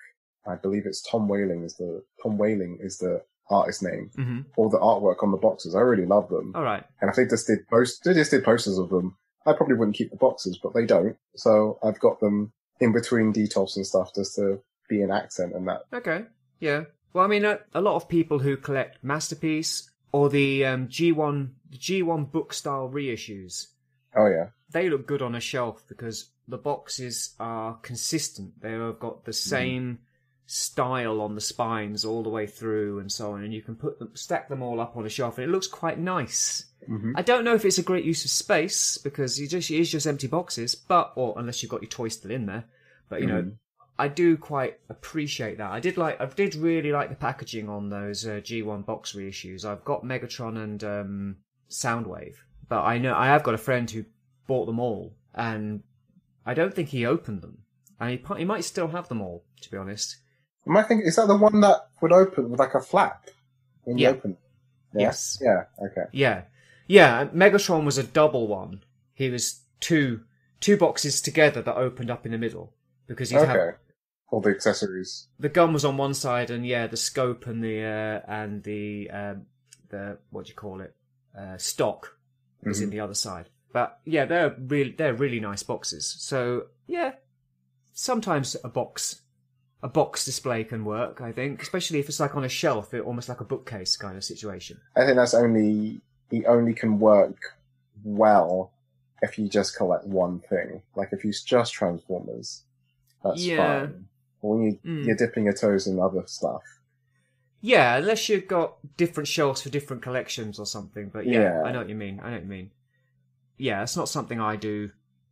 I believe it's Tom Whaling is the artist name, mm-hmm. All the artwork on the boxes. I really love them. All right. And if they just did posters of them, I probably wouldn't keep the boxes, but they don't. So I've got them in between detops and stuff just to be an accent and that. Okay. Yeah. Well, I mean, a lot of people who collect Masterpiece or the G1 book style reissues. Oh yeah. They look good on a shelf because the boxes are consistent. They've got the same style on the spines all the way through and so on, and you can stack them all up on a shelf and it looks quite nice. Mm-hmm. I don't know if it's a great use of space because it is just empty boxes, or unless you've got your toys still in there. But I do quite appreciate that. I did really like the packaging on those G1 box reissues. I've got Megatron and Soundwave, but I know I have got a friend who bought them all, and I don't think he opened them, and he might still have them all, to be honest. I think, is that the one that would open with like a flap when you open it? Yeah? Yes. Yeah, okay. Yeah. Yeah, Megatron was a double one. He was two boxes together that opened up in the middle. Because he'd have all the accessories. The gun was on one side, and the scope and the what do you call it? Stock was in the other side. But yeah, they're really nice boxes. So yeah, sometimes a box display can work, I think, especially if it's like on a shelf, almost like a bookcase kind of situation. I think it only can work well if you just collect one thing. Like if you just Transformers, that's fine. Or when you're dipping your toes in other stuff. Yeah, unless you've got different shelves for different collections or something. But yeah, I know what you mean. Yeah, it's not something I do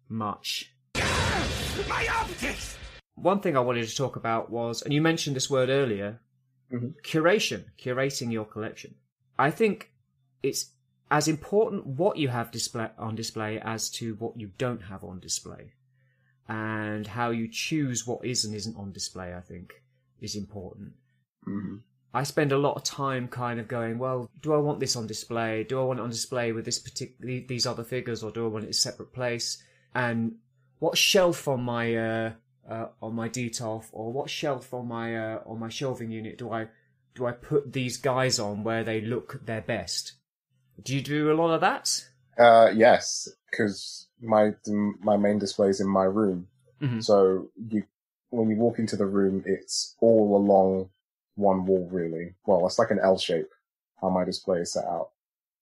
much. My optics! One thing I wanted to talk about was, and you mentioned this word earlier, curating your collection. I think it's as important what you have on display as to what you don't have on display. And how you choose what is and isn't on display, I think, is important. Mm-hmm. I spend a lot of time kind of going, well, do I want this on display? Do I want it on display with these other figures, or do I want it in a separate place? And what shelf on my detoff, or what shelf on my shelving unit do I put these guys on where they look their best? Do you do a lot of that? Yes, because my main display is in my room. Mm-hmm. So when you walk into the room, it's all along one wall, really. Well, it's like an L shape, how my display is set out.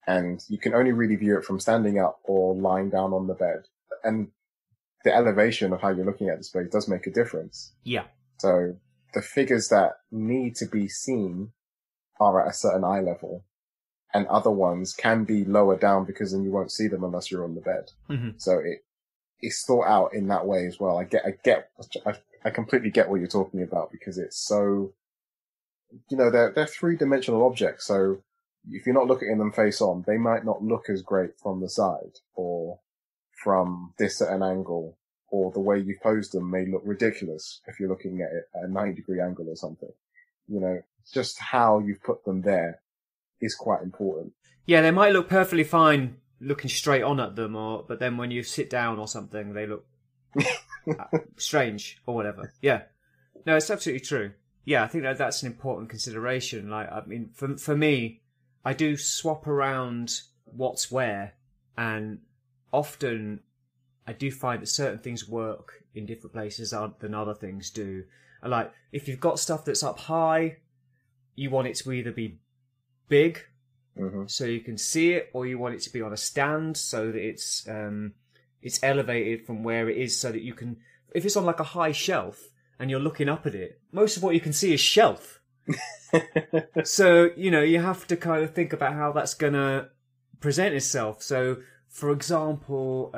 and you can only really view it from standing up or lying down on the bed. And the elevation of how you're looking at the space does make a difference. Yeah. So the figures that need to be seen are at a certain eye level, and other ones can be lower down because then you won't see them unless you're on the bed. Mm-hmm. So it's thought out in that way as well. I completely get what you're talking about, because it's so, they're three-dimensional objects. So if you're not looking at them face on, they might not look as great from the side or from this at an angle, or the way you posed them may look ridiculous if you're looking at it at a 90-degree angle or something. Just how you've put them there is quite important. Yeah, they might look perfectly fine looking straight on at them, but then when you sit down or something, they look strange or whatever. Yeah. No, it's absolutely true. Yeah, I think that's an important consideration. Like, I mean, for me, I do swap around what's where, and often I do find that certain things work in different places than other things do. Like, if you've got stuff that's up high, you want it to either be big, so you can see it, or you want it to be on a stand so that it's elevated from where it is, so that you can, if it's on like a high shelf and you're looking up at it, most of what you can see is shelf. So, you have to kind of think about how that's going to present itself. So, for example,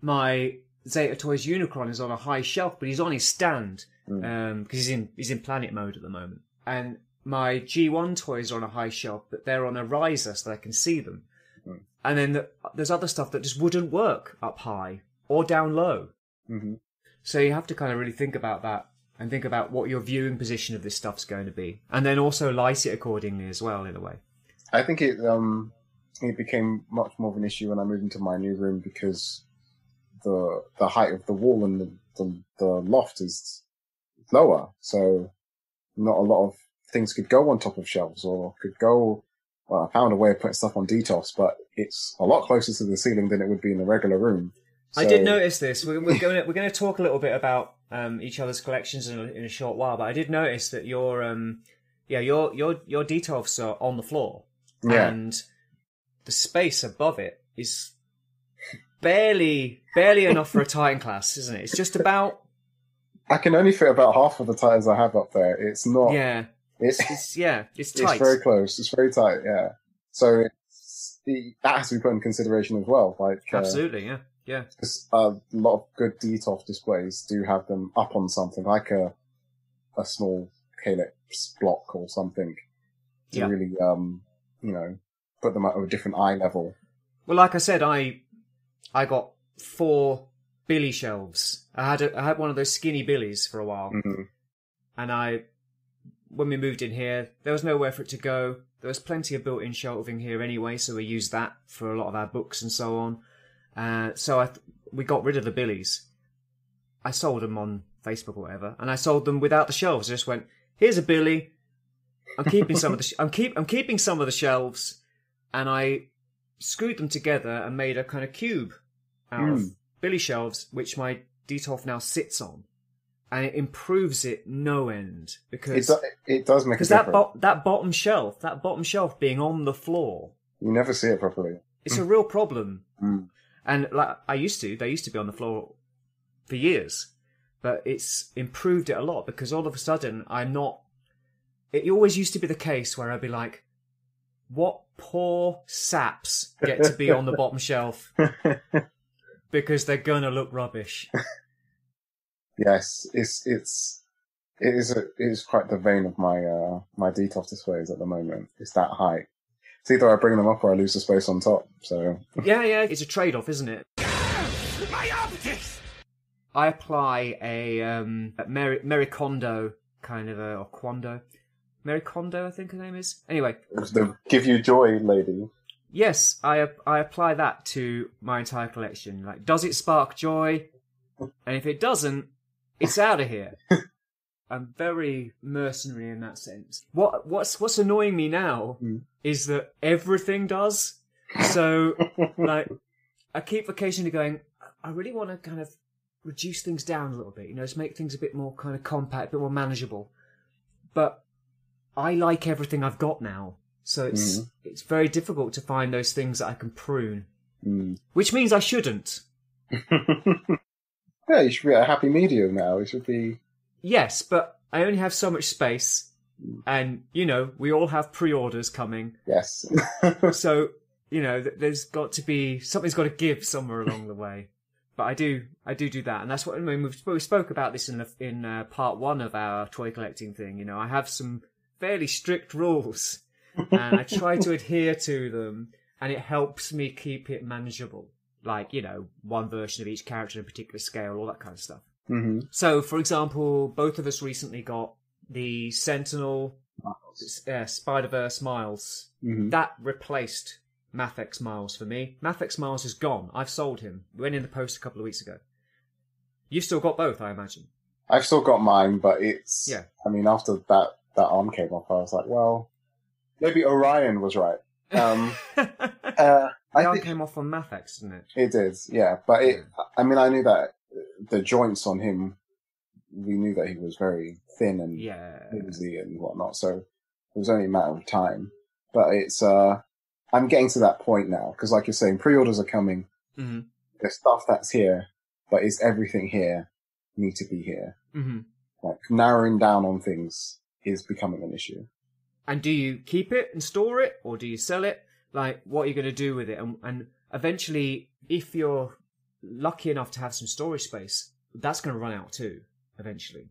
my Zeta Toys Unicron is on a high shelf, but he's on his stand, because he's in planet mode at the moment. And my G1 toys are on a high shelf, but they're on a riser so I can see them. And then there's other stuff that just wouldn't work up high or down low. Mm-hmm. So you have to kind of really think about that, and think about what your viewing position of this stuff's going to be, and then also light it accordingly as well, in a way. I think it became much more of an issue when I moved into my new room, because the height of the wall and the loft is lower, so not a lot of things could go on top of shelves, or could go. Well, I found a way of putting stuff on DTOS, but it's a lot closer to the ceiling than it would be in a regular room. So... I did notice this. We're going to talk a little bit about each other's collections in a short while, but I did notice that your DTOS are on the floor, and the space above it is barely enough for a Titan class, isn't it? It's just about. I can only fit about half of the Titans I have up there. It's not. Yeah. It's tight. It's very close. It's very tight. Yeah. So that has to be put in consideration as well. Like absolutely, yeah. Because a lot of good DTOF displays do have them up on something like a small Calyx block or something to really put them at a different eye level. Well, like I said, I got 4 Billy shelves. I had one of those skinny Billies for a while, and when we moved in here, there was nowhere for it to go. There was plenty of built-in shelving here anyway, so we used that for a lot of our books and so on. So we got rid of the Billies. I sold them on Facebook or whatever, and I sold them without the shelves. I just went, "Here's a Billy. I'm keeping some of the I'm keeping some of the shelves," and I screwed them together and made a kind of cube out of Billy shelves, which my DTOF now sits on. And it improves it no end, because it does make a difference. that bottom shelf being on the floor, you never see it properly. It's a real problem. And like they used to be on the floor for years, but it's improved it a lot, because all of a sudden I'm not. It always used to be the case where I'd be like, "What poor saps get to be on the bottom shelf because they're gonna look rubbish." Yes, it is quite the vein of my DTOF displays at the moment. It's that height. It's either I bring them up or I lose the space on top. So yeah, it's a trade-off, isn't it? My optics. I apply a Merikondo kind of or Quando. Merikondo, I think her name is. Anyway, it was the Give You Joy lady. Yes, I apply that to my entire collection. Like, does it spark joy? And if it doesn't, it's out of here. I'm very mercenary in that sense. What's annoying me now is that everything does. So, like, I keep occasionally going, I really want to kind of reduce things down a little bit, to make things a bit more kind of compact, a bit more manageable. But I like everything I've got now. So it's very difficult to find those things that I can prune. Which means I shouldn't. Yeah, you should be at a happy medium now. It should be... Yes, but I only have so much space. And, we all have pre-orders coming. Yes. So, there's got to be... Something's got to give somewhere along the way. But I do that. And that's what... I mean, we spoke about this in part 1 of our toy collecting thing. I have some fairly strict rules. And I try to adhere to them. And it helps me keep it manageable. Like, one version of each character in a particular scale, all that kind of stuff. Mm-hmm. So, for example, both of us recently got the Sentinel Spider-Verse Miles. Mm-hmm. That replaced Mathex Miles for me. Mathex Miles is gone. I've sold him. We went in the post a couple of weeks ago. You've still got both, I imagine. I've still got mine, but it's... Yeah. I mean, after that arm came off, I was like, well, maybe Orion was right. The arm came off on Mathex, didn't it? It did, yeah. But I knew that the joints on him, we knew that he was very thin and flimsy and whatnot, so it was only a matter of time. But it's, I'm getting to that point now, because like you're saying, pre-orders are coming. Mm-hmm. There's stuff that's here, but is everything here need to be here? Mm-hmm. Like, narrowing down on things is becoming an issue. And do you keep it and store it, or do you sell it? Like, what are you going to do with it? And eventually, if you're lucky enough to have some storage space, that's going to run out too, eventually.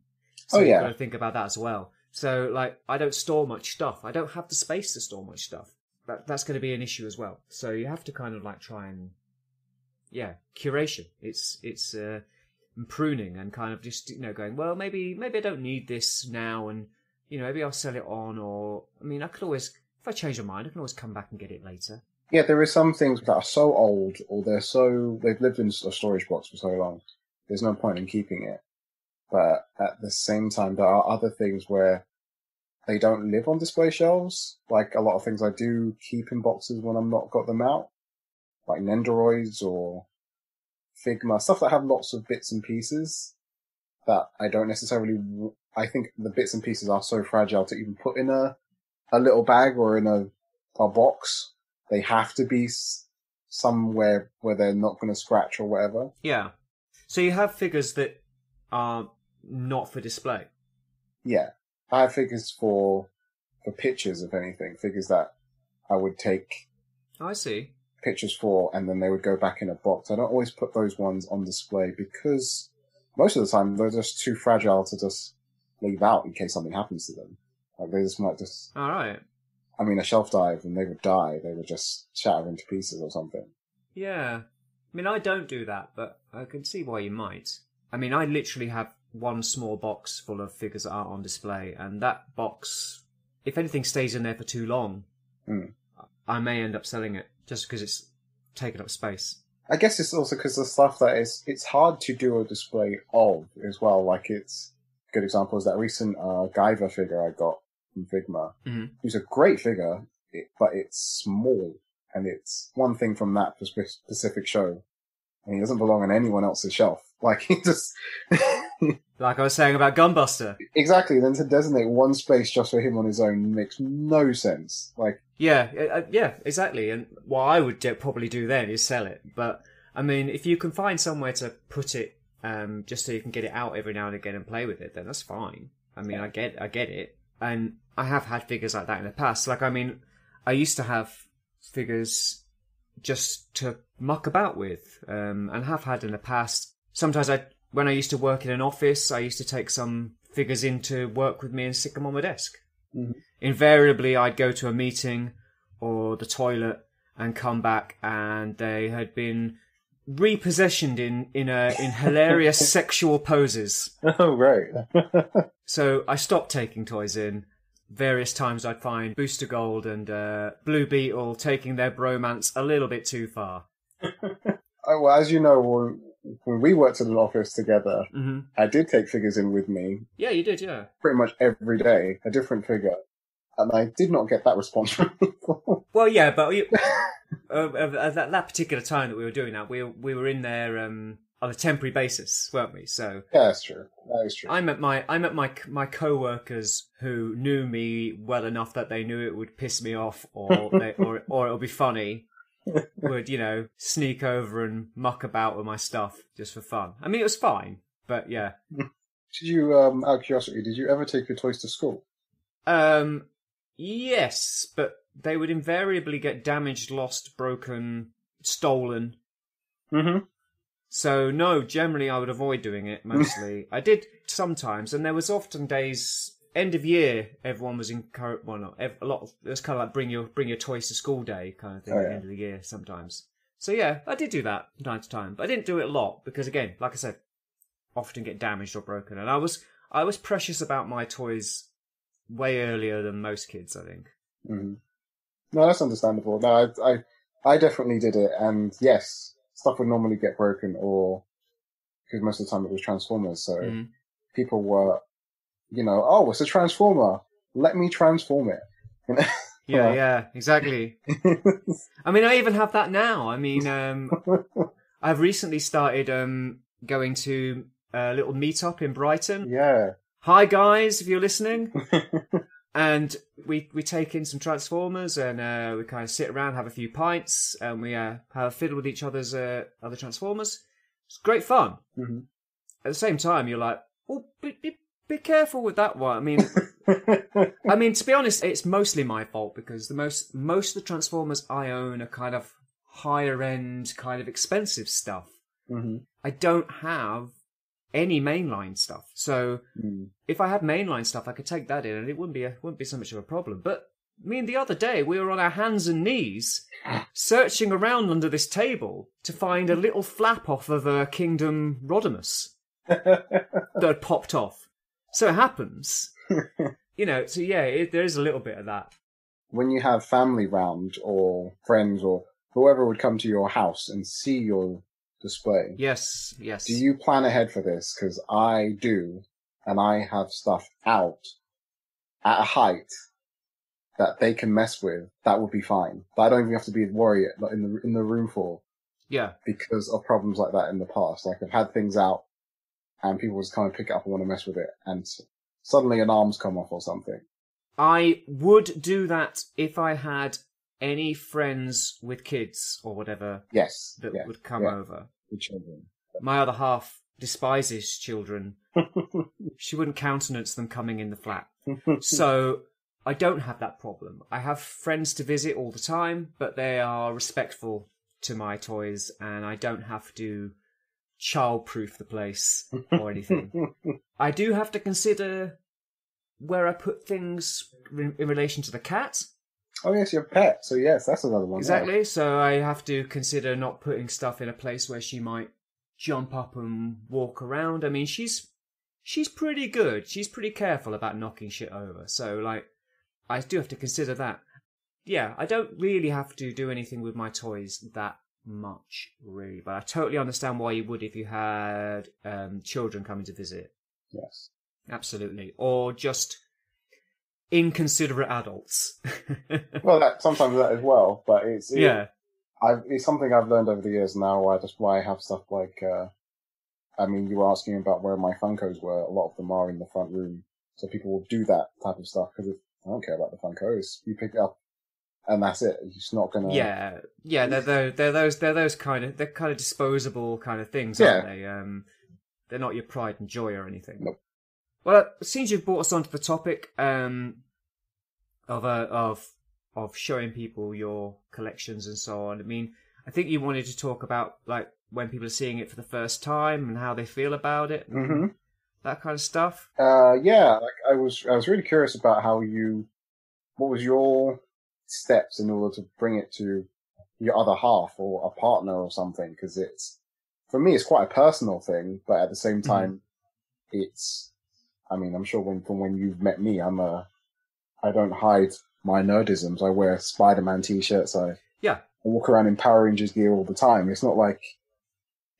So you've got to think about that as well. So, like, I don't store much stuff. I don't have the space to store much stuff. That's going to be an issue as well. So you have to kind of, like, try and, curation. It's pruning and kind of just, going, well, maybe I don't need this now, and, maybe I'll sell it on, or, I mean, I could always... If I change my mind, I can always come back and get it later. Yeah, there are some things that are so old, or they've lived in a storage box for so long, there's no point in keeping it. But at the same time, there are other things where they don't live on display shelves. Like a lot of things I do keep in boxes when I'm not got them out. Like Nendoroids or Figma, stuff that have lots of bits and pieces that I don't necessarily... I think the bits and pieces are so fragile to even put in a little bag or in a box. They have to be somewhere where they're not going to scratch or whatever. Yeah. So you have figures that are not for display? Yeah. I have figures for pictures, if anything. Figures that I would take I see. pictures for, and then they would go back in a box. I don't always put those ones on display because most of the time they're just too fragile to just leave out in case something happens to them. Like, they just might just... All right. I mean, a shelf dive and they would die. They would just shatter into pieces or something. Yeah. I mean, I don't do that, but I can see why you might. I mean, I literally have one small box full of figures that aren't on display, and that box, if anything stays in there for too long, I may end up selling it just because it's taken up space. I guess it's also because the stuff that it's hard to do a display of as well. Like, it's a good example is that recent Ghia figure I got from Figma. Mm-hmm. It's a great figure, but it's small, and it's one thing from that specific show, and he doesn't belong on anyone else's shelf. Like, he just... Like I was saying about Gunbuster. Exactly, then to designate one space just for him on his own makes no sense. Like, yeah, exactly. And what I would probably do then is sell it. But, I mean, if you can find somewhere to put it, just so you can get it out every now and again and play with it, then that's fine. I mean, I get it. And I have had figures like that in the past. Like, I mean, I used to have figures just to muck about with, and have had in the past. Sometimes when I used to work in an office, I used to take some figures in to work with me and stick them on my desk. Mm-hmm. Invariably, I'd go to a meeting or the toilet and come back, and they had been repossessioned in hilarious sexual poses. Oh, right. So I stopped taking toys in. Various times I'd find Booster Gold and Blue Beetle taking their bromance a little bit too far. Oh, well, as you know, when we worked in an office together, mm-hmm. I did take figures in with me. Yeah, you did, yeah. Pretty much every day, a different figure. And I did not get that response from people. Well, yeah, but at that particular time that we were doing that, we were in there, on a temporary basis, weren't we? So yeah, that's true. That is true. I met my co-workers who knew me well enough that they knew it would piss me off, or it'll be funny. Would sneak over and muck about with my stuff just for fun. I mean, it was fine, but yeah. Did you, out of curiosity, did you ever take your toys to school? Yes, but they would invariably get damaged, lost, broken, stolen. Mm-hmm. So no, generally I would avoid doing it. Mostly, I did sometimes, and there was often days, end of year, everyone was encouraged. Well, not a lot. It was kind of like bring your toys to school day kind of thing at the end of the year sometimes. So yeah, I did do that from time to time, but I didn't do it a lot because, again, like I said, often get damaged or broken, and I was precious about my toys way earlier than most kids, I think. Mm-hmm. No, that's understandable. No, I definitely did it, and yes, stuff would normally get broken, or because most of the time it was Transformers, so people were, oh, it's a Transformer, let me transform it. Yeah, exactly. I mean, I even have that now. I mean, I've recently started going to a little meetup in Brighton. Yeah. Hi guys, if you're listening. And we take in some Transformers, and we kind of sit around, have a few pints, and we have a fiddle with each other's other Transformers. It's great fun. Mm-hmm. At the same time, you're like, oh, be careful with that one. I mean, to be honest, it's mostly my fault because most of the Transformers I own are kind of higher end, kind of expensive stuff. Mm-hmm. I don't have any mainline stuff, so if I had mainline stuff, I could take that in, and it wouldn't be so much of a problem. But the other day we were on our hands and knees searching around under this table to find a little flap off of Kingdom Rodimus that had popped off. So it happens, So yeah, there is a little bit of that. When you have family round or friends or whoever would come to your house and see your display. Yes. Do you plan ahead for this? Because I do, and I have stuff out at a height that they can mess with. That would be fine, but I don't even have to be worried in the room for. Yeah. Because of problems like that in the past. Like I've had things out, and people just kind of pick it up and want to mess with it, and suddenly an arm's come off or something. I would do that if I had any friends with kids or whatever. Yes. That would come over. The children. My other half despises children. She wouldn't countenance them coming in the flat. So I don't have that problem. I have friends to visit all the time, but they are respectful to my toys, and I don't have to child-proof the place or anything. I do have to consider where I put things in relation to the cat. Oh yes, your pet. So yes, that's another one. Exactly. Yeah. So I have to consider not putting stuff in a place where she might jump up and walk around. I mean, she's pretty good. She's pretty careful about knocking shit over. So I do have to consider that. Yeah, I don't really have to do anything with my toys that much, really. But I totally understand why you would if you had children coming to visit. Yes. Absolutely. Or just inconsiderate adults. Well, sometimes that as well, but it's something I've learned over the years now. Why I have stuff like, you were asking about where my Funkos were. A lot of them are in the front room, so people will do that type of stuff because I don't care about the Funkos. You pick it up, and that's it. It's not gonna. Yeah. They're those kind of disposable kind of things, aren't they? They're not your pride and joy or anything. Nope. Well, since you've brought us onto the topic of showing people your collections and so on, I think you wanted to talk about when people are seeing it for the first time and how they feel about it, and that kind of stuff. Yeah, I was really curious about what was your steps in order to bring it to your other half or a partner or something, because for me it's quite a personal thing, but at the same time I'm sure from when you've met me, I don't hide my nerdisms. I wear Spider-Man t-shirts. I walk around in Power Rangers gear all the time. It's not like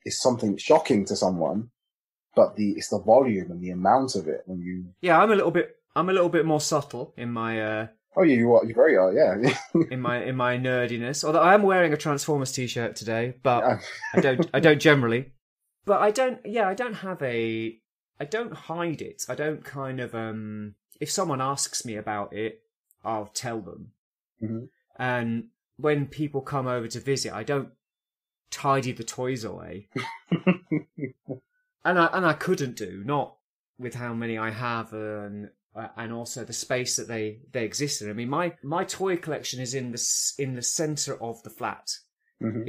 it's something shocking to someone, but it's the volume and the amount of it when you. Yeah, I'm a little bit more subtle in my. Oh yeah, you very are. Yeah. in my nerdiness, although I am wearing a Transformers t-shirt today, but I don't generally. But I don't hide it. I don't kind of, if someone asks me about it, I'll tell them. Mm-hmm. And when people come over to visit, I don't tidy the toys away. and I couldn't do, not with how many I have and also the space that they exist in. I mean, my toy collection is in the center of the flat. Mm-hmm.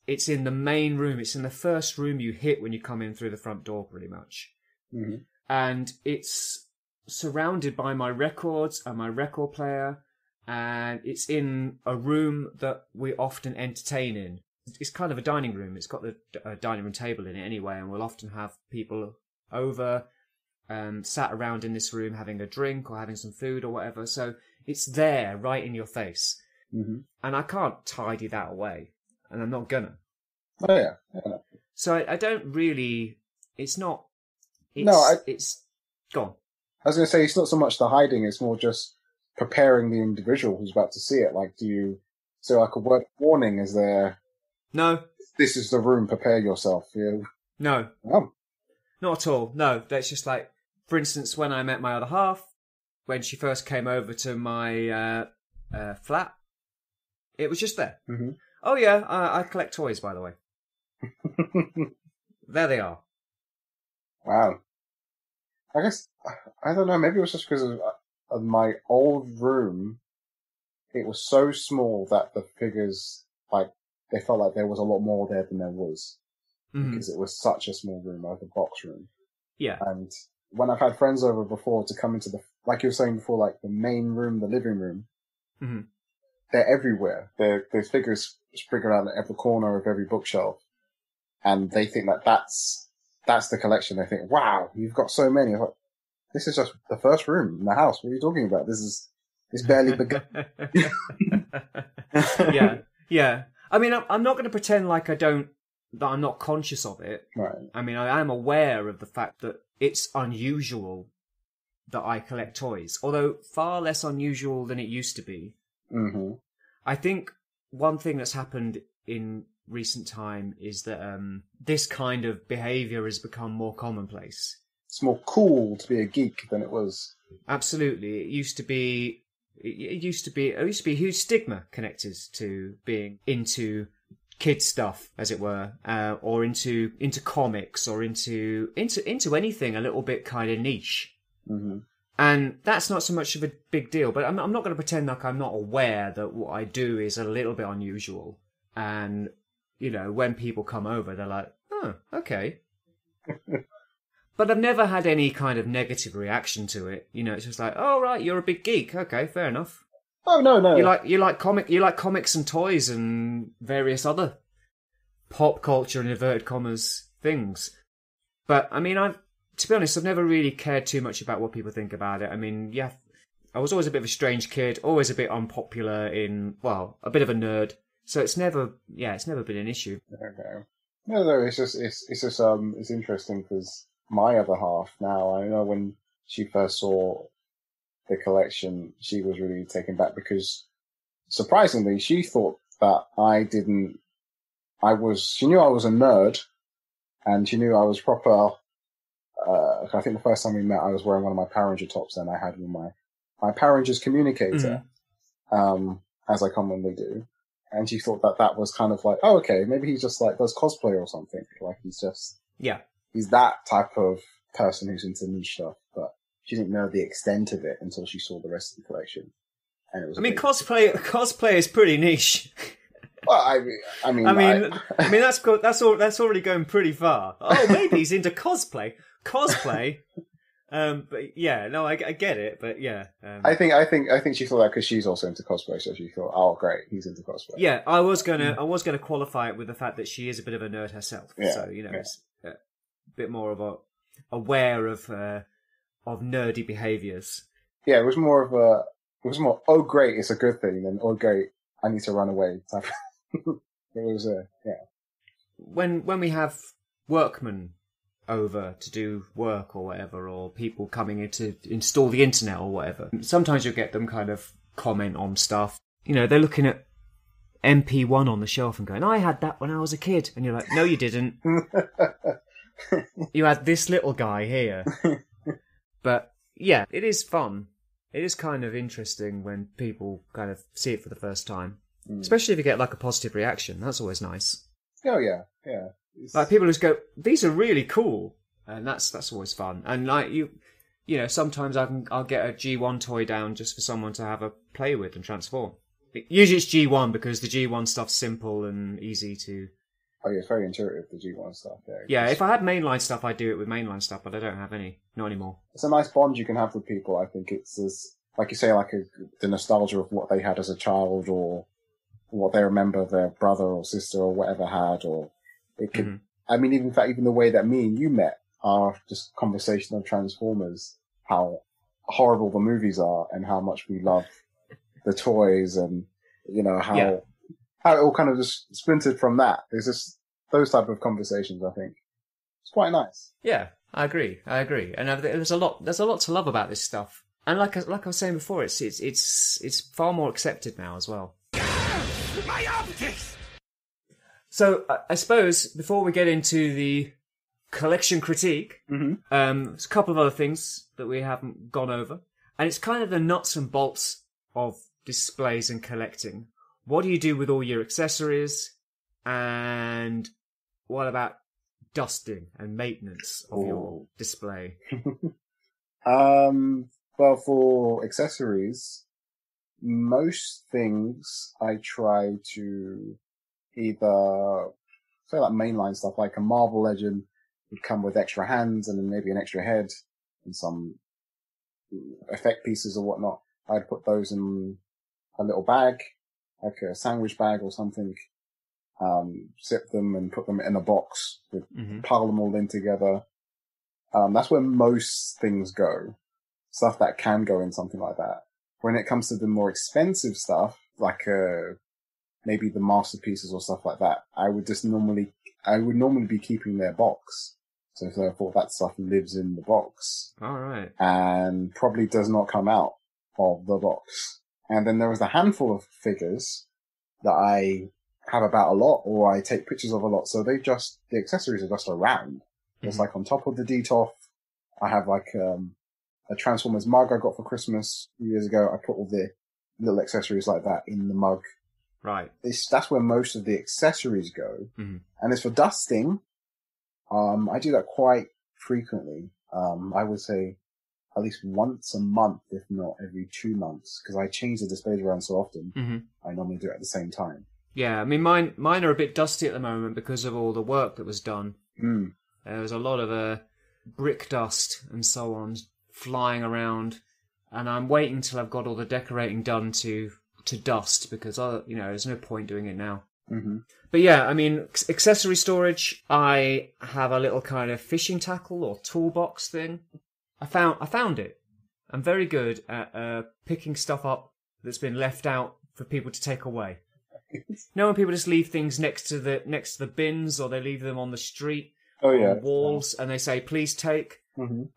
It's in the main room. It's in the first room you hit when you come in through the front door, pretty much. Mm-hmm. And it's surrounded by my records and my record player, and it's in a room that we often entertain in. It's kind of a dining room. It's got the dining room table in it anyway, and we'll often have people over, sat around in this room having a drink or having some food or whatever. So it's there, right in your face. Mm-hmm. And I can't tidy that away, and I'm not gonna. Oh, yeah. So I don't really... It's not... It's... Go on. I was going to say, it's not so much the hiding, it's more just preparing the individual who's about to see it. Like, so like a word of warning, is there... No. This is the room, prepare yourself. Yeah. No. Oh. Not at all. No, that's just like, for instance, when I met my other half, when she first came over to my flat, it was just there. Mm-hmm. Oh yeah, I collect toys, by the way. There they are. Wow. I guess, I don't know, maybe it was just because of my old room. It was so small that the figures, like, they felt like there was a lot more there than there was. Mm-hmm. Because it was such a small room, like a box room. Yeah. And when I've had friends over before to come into like you were saying before, like the main room, the living room, mm-hmm. they're everywhere. There's figures spread around at every corner of every bookshelf. And they think that that's the collection. They think, wow, you've got so many. I'm like, this is just the first room in the house. What are you talking about? It's barely begun. Yeah. I mean, I'm not going to pretend like that I'm not conscious of it. Right. I mean, I am aware of the fact that it's unusual that I collect toys, although far less unusual than it used to be. Mm-hmm. I think one thing that's happened in recent time is that this kind of behaviour has become more commonplace. It's more cool to be a geek than it was. Absolutely. It used to be a huge stigma connected to being into kids stuff, as it were, or into comics, or into anything a little bit kind of niche. Mm-hmm. And that's not so much of a big deal, but I'm not going to pretend like I'm not aware that what I do is a little bit unusual. And, you know, when people come over, they're like, oh, okay. But I've never had any kind of negative reaction to it. You know, it's just like, oh, right, you're a big geek. Okay, fair enough. Oh, no. You like comics and toys and various other pop culture and inverted commas things. But, I mean, to be honest, I've never really cared too much about what people think about it. I mean, yeah, I was always a bit of a strange kid, always a bit unpopular a bit of a nerd. So it's never been an issue. Okay. No, it's interesting because my other half now, I know when she first saw the collection, she was really taken back because surprisingly, she thought that she knew I was a nerd and she knew I was proper. I think the first time we met, I was wearing one of my Power Ranger tops and I had my Power Rangers communicator, as I commonly do. And she thought that was kind of like, oh, okay, maybe he's just like does cosplay or something. Like he's that type of person who's into niche stuff. But she didn't know the extent of it until she saw the rest of the collection. And it was. I mean, cosplay is pretty niche. Well, I mean, that's already going pretty far. Oh, maybe he's into cosplay. But yeah, no, I get it, but yeah. I think she thought that because she's also into cosplay, so she thought, oh, great, he's into cosplay. Yeah, I was gonna qualify it with the fact that she is a bit of a nerd herself, so you know, it's a bit more of aware of nerdy behaviours. Yeah, it was more, oh great, it's a good thing, than oh great, I need to run away. It was yeah. When we have workmen over to do work or whatever, or people coming in to install the internet or whatever, sometimes you'll get them kind of comment on stuff. You know, they're looking at MP1 on the shelf and going, I had that when I was a kid. And you're like, no, you didn't. you had this little guy here. But yeah, it is fun. It is kind of interesting when people kind of see it for the first time. Especially if you get like a positive reaction. That's always nice. Oh yeah. Like people just go, these are really cool. And that's always fun. And like you know, sometimes I'll get a G1 toy down just for someone to have a play with and transform. Usually it's G1 because the G1 stuff's simple and easy to... Oh yeah, it's very intuitive, the G1 stuff. Yeah, if I had mainline stuff, I'd do it with mainline stuff, but I don't have any. Not anymore. It's a nice bond you can have with people. I think it's, like you say, like the nostalgia of what they had as a child or what they remember their brother or sister or whatever had, or it could... I mean, in fact, even the way that me and you met, our just conversation of Transformers, how horrible the movies are and how much we love the toys, and you know how it all kind of just splintered from that. There's just those type of conversations. I think it's quite nice. Yeah, I agree, and there's a lot to love about this stuff. And like I was saying before, it's far more accepted now as well. My optics. So I suppose before we get into the collection critique, there's a couple of other things that we haven't gone over, and it's kind of the nuts and bolts of displays and collecting. What do you do with all your accessories, and what about dusting and maintenance of your display? Well, for accessories, most things I try to either say like mainline stuff, like a Marvel Legend would come with extra hands and then maybe an extra head and some effect pieces or whatnot. I'd put those in a little bag, like a sandwich bag or something, zip them and put them in a box, pile them all in together. That's where most things go. Stuff that can go in something like that. When it comes to the more expensive stuff, like maybe the masterpieces or stuff like that, I would normally be keeping their box. So therefore that stuff lives in the box. All right. And probably does not come out of the box. And then there was a handful of figures that I have about a lot, or I take pictures of a lot. So the accessories are just around. It's like on top of the DTOF. I have like a Transformers mug I got for Christmas a few years ago. I put all the little accessories like that in the mug. Right. That's where most of the accessories go. And as for dusting, I do that quite frequently. I would say at least once a month, if not every 2 months, because I change the displays around so often. I normally do it at the same time. Yeah, I mean, mine are a bit dusty at the moment because of all the work that was done. There was a lot of brick dust and so on flying around, and I'm waiting till I've got all the decorating done to dust, because there's no point doing it now. But yeah, I mean, accessory storage, I have a little kind of fishing tackle or toolbox thing. I found it. I'm very good at picking stuff up that's been left out for people to take away. When people just leave things next to the bins, or they leave them on the street, on walls, and they say, "Please take."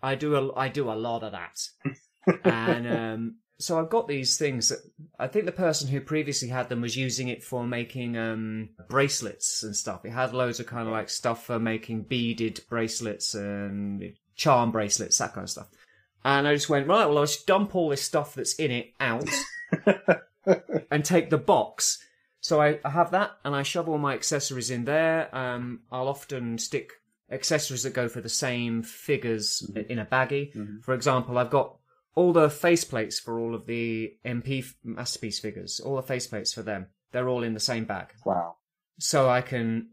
I do a lot of that, and so I've got these things that I think the person who previously had them was using it for making bracelets and stuff. It had loads of kind of like stuff for making beaded bracelets and charm bracelets, that kind of stuff. And I just went, right, well, I should dump all this stuff that's in it out and take the box. So I have that, and I shove all my accessories in there. I'll often stick accessories that go for the same figures in a baggie. For example, I've got all the faceplates for all of the MP Masterpiece figures, all the faceplates for them. They're all in the same bag. Wow. So I can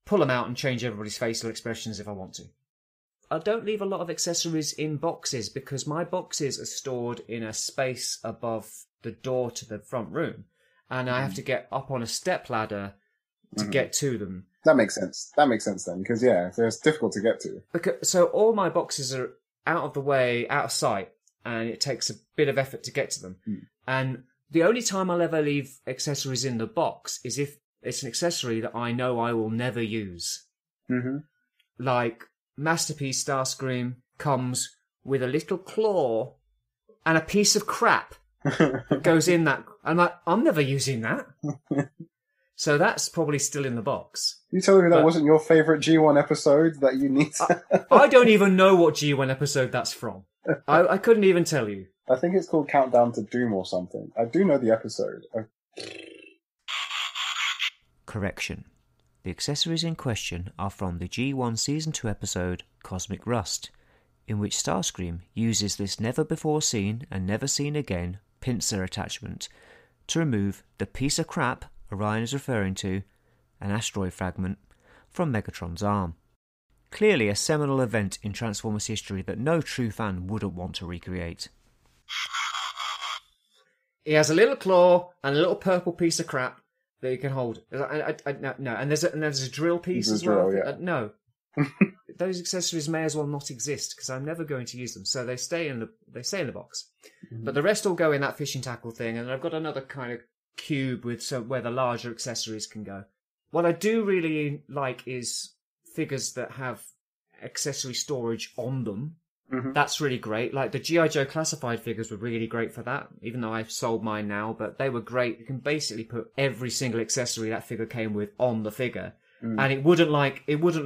pull them out and change everybody's facial expressions if I want to. I don't leave a lot of accessories in boxes because my boxes are stored in a space above the door to the front room, and I have to get up on a step ladder to get to them. That makes sense. That makes sense then, because they're difficult to get to. So all my boxes are out of the way, out of sight, and it takes a bit of effort to get to them. And the only time I'll ever leave accessories in the box is if it's an accessory that I know I will never use. Like Masterpiece Starscream comes with a little claw and a piece of crap that goes in that. I'm like, I'm never using that. So that's probably still in the box. You telling me that wasn't your favourite G1 episode that you need to... I don't even know what G1 episode that's from. I couldn't even tell you. I think it's called Countdown to Doom or something. I do know the episode. Correction. The accessories in question are from the G1 Season 2 episode Cosmic Rust, in which Starscream uses this never-before-seen and never-seen-again pincer attachment to remove the piece of crap Orion is referring to, an asteroid fragment, from Megatron's arm. Clearly a seminal event in Transformers history that no true fan wouldn't want to recreate. He has a little claw and a little purple piece of crap that you can hold. No, and there's a drill piece as well. Drill, yeah. No. Those accessories may as well not exist because I'm never going to use them. So they stay in the box. Mm-hmm. But the rest all go in that fishing tackle thing, and I've got another kind of cube with where the larger accessories can go. What I do really like is figures that have accessory storage on them. Mm-hmm. That's really great. Like the G.I. Joe classified figures were really great for that, even though I've sold mine now, but they were great. You can basically put every single accessory that figure came with on the figure, and it wouldn't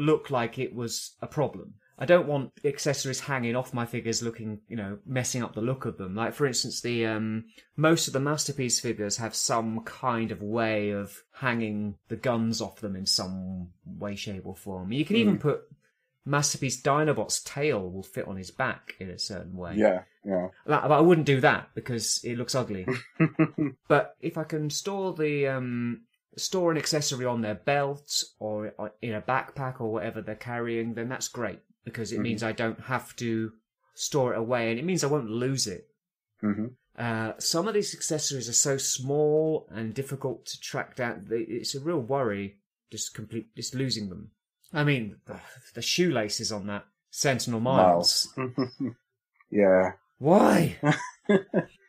look like it was a problem. I don't want accessories hanging off my figures looking, messing up the look of them. Like, for instance, the most of the Masterpiece figures have some kind of way of hanging the guns off them in some way, shape, or form. You can even put Masterpiece Dinobot's tail will fit on his back in a certain way. Yeah. But I wouldn't do that because it looks ugly. But if I can store an accessory on their belt or in a backpack or whatever they're carrying, then that's great because it means I don't have to store it away, and it means I won't lose it. Mm-hmm. Some of these accessories are so small and difficult to track down. It's a real worry just losing them. I mean, the shoelaces on that Sentinel Miles. Yeah. Why?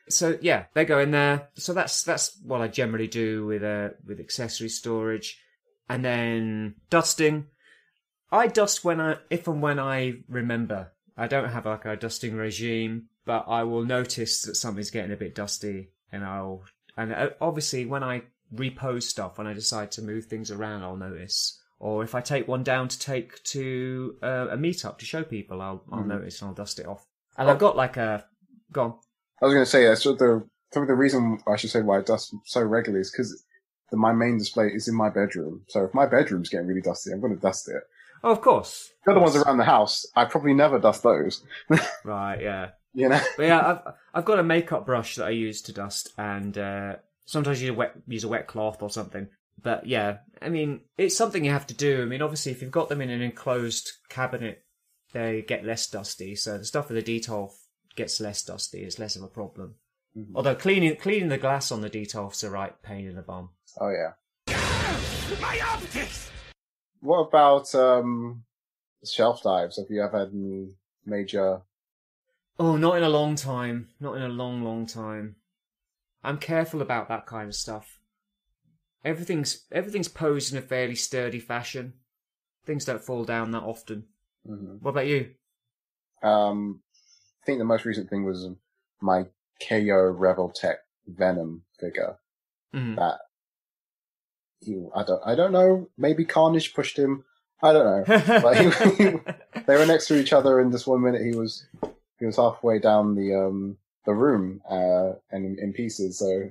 So yeah, they go in there. So that's what I generally do with accessory storage, and then dusting. I dust if and when I remember. I don't have like a dusting regime, but I will notice that something's getting a bit dusty, and obviously when I repose stuff, when I decide to move things around, I'll notice. Or if I take one down to take to a meetup to show people, I'll notice and I'll dust it off. And I've got like a... Go on. I was going to say, some of the reason I should say why I dust so regularly is because my main display is in my bedroom. So if my bedroom's getting really dusty, I'm going to dust it. Oh, of course. The other ones around the house, I probably never dust those. Right, yeah. But yeah, I've got a makeup brush that I use to dust, and sometimes you use a wet cloth or something. But yeah, I mean, it's something you have to do. I mean, obviously, if you've got them in an enclosed cabinet, they get less dusty. So the stuff with the detolf gets less dusty. It's less of a problem. Mm-hmm. Although cleaning the glass on the detolf's a right pain in the bum. Oh yeah. My optics! What about shelf dives? Have you ever had any major? Oh, not in a long time. Not in a long, long time. I'm careful about that kind of stuff. Everything's posed in a fairly sturdy fashion. Things don't fall down that often. Mm-hmm. What about you? I think the most recent thing was my KO Reveltech Venom figure. Mm-hmm. That I don't know. Maybe Carnage pushed him. I don't know. But they were next to each other, and just 1 minute he was halfway down the room and in pieces. So.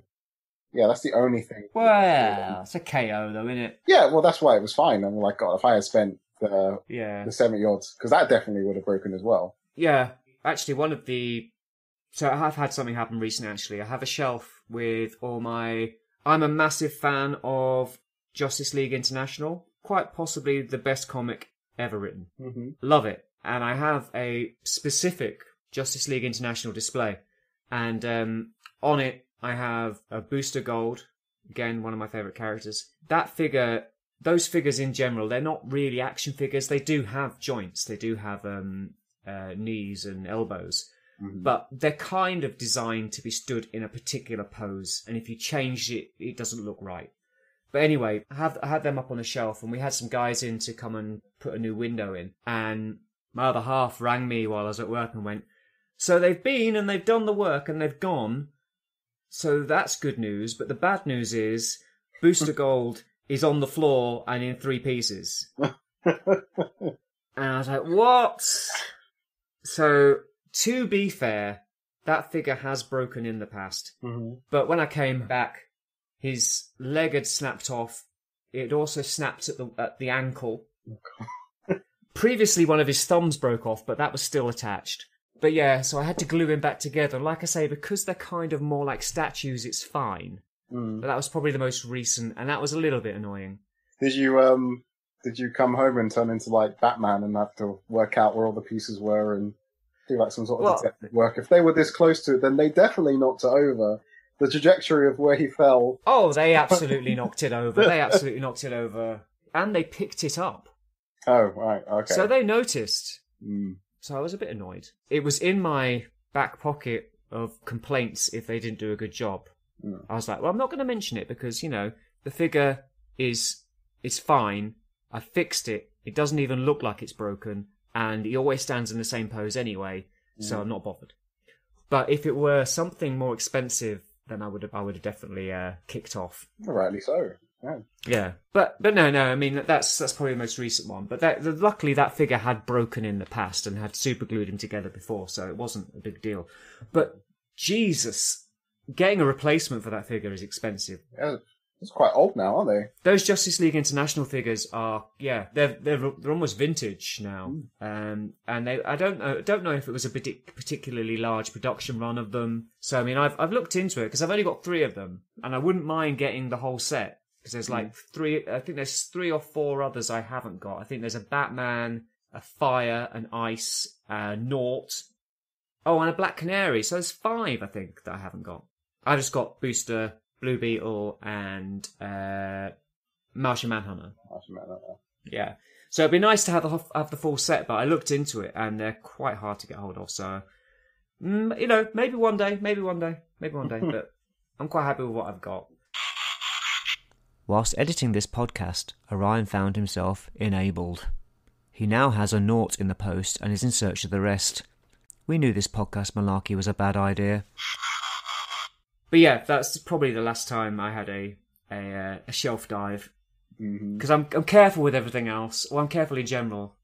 Yeah, that's the only thing. Well, it's a KO though, isn't it? Yeah, well, that's why it was fine. I'm like, God, if I had spent the 70 odds, because that definitely would have broken as well. Yeah, actually, so I have had something happen recently. Actually, I have a shelf with all my. I'm a massive fan of Justice League International, quite possibly the best comic ever written. Mm-hmm. Love it, and I have a specific Justice League International display, and on it. I have a Booster Gold, again, one of my favourite characters. That figure, those figures in general, they're not really action figures. They do have joints. They do have knees and elbows. Mm-hmm. But they're kind of designed to be stood in a particular pose. And if you change it, it doesn't look right. But anyway, I had them up on the shelf, and we had some guys in to come and put a new window in. And my other half rang me while I was at work and went, so they've been and they've done the work and they've gone. So that's good news, but the bad news is Booster Gold is on the floor and in 3 pieces. And I was like, what? So, to be fair, that figure has broken in the past. Mm-hmm. But when I came back, his leg had snapped off. It also snapped at the ankle. Previously, one of his thumbs broke off, but that was still attached. But yeah, so I had to glue him back together. Like I say, because they're kind of more like statues, it's fine. But that was probably the most recent, and that was a little bit annoying. Did you come home and turn into like Batman and have to work out where all the pieces were and do like some sort of detective work? If they were this close to it, then they definitely knocked it over. The trajectory of where he fell. Oh, they absolutely knocked it over. They absolutely knocked it over. And they picked it up. Oh, right, okay. So they noticed. So I was a bit annoyed. It was in my back pocket of complaints if they didn't do a good job. I was like, well, I'm not going to mention it because, you know, the figure is fine. I fixed it. It doesn't even look like it's broken. And he always stands in the same pose anyway. So I'm not bothered. But if it were something more expensive, then I would have definitely kicked off. Rightly so. Yeah. But no. I mean, that's probably the most recent one. But luckily, that figure had broken in the past and had super glued him together before, so it wasn't a big deal. But Jesus, getting a replacement for that figure is expensive. Yeah, it's quite old now, aren't they? Those Justice League International figures are, they're almost vintage now. And I don't know if it was a particularly large production run of them. So I mean, I've looked into it because I've only got 3 of them, and I wouldn't mind getting the whole set because there's like 3. I think there's 3 or 4 others I haven't got. I think there's a Batman, a Fire, an Ice, Naught. Oh, and a Black Canary. So there's 5 I think that I haven't got. I just got Booster, Blue Beetle, and Martian Manhunter. Yeah. So it'd be nice to have the full set, but I looked into it, and they're quite hard to get hold of. So, you know, maybe one day. But I'm quite happy with what I've got. Whilst editing this podcast, Orion found himself enabled. He now has a Naught in the post and is in search of the rest. We knew this podcast malarkey was a bad idea. But yeah, that's probably the last time I had a shelf dive. Because I'm careful with everything else, or I'm careful in general.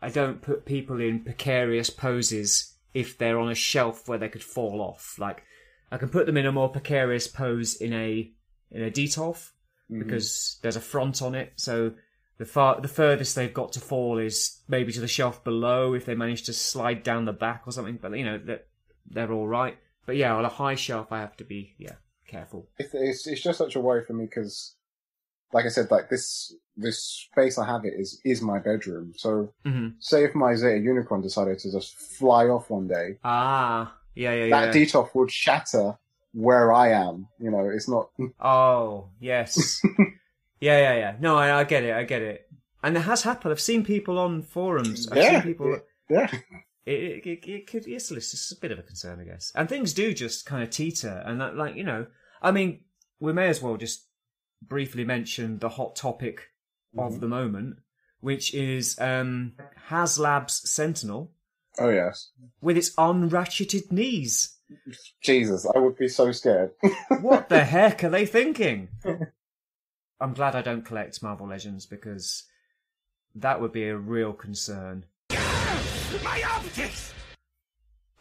I don't put people in precarious poses if they're on a shelf where they could fall off. Like, I can put them in a more precarious pose in a detolf, because there's a front on it, so the furthest they've got to fall is maybe to the shelf below if they manage to slide down the back or something, but you know, they're all right. But yeah, on a high shelf I have to be careful. It's just such a worry for me because, like I said, like this space I have is my bedroom. So say if my Zeta Unicron decided to just fly off one day, that detolf would shatter where I am. You know, it's not. Oh yes, yeah. No, I get it. And it has happened. I've seen people on forums. I've seen people. Yeah. It's just a bit of a concern, I guess. And things do just kind of teeter, and that, like, you know, I mean, we may as well just briefly mention the hot topic of the moment, which is HasLab's Sentinel. Oh yes, with its unratcheted knees. Jesus, I would be so scared. What the heck are they thinking? I'm glad I don't collect Marvel Legends because that would be a real concern. My optics!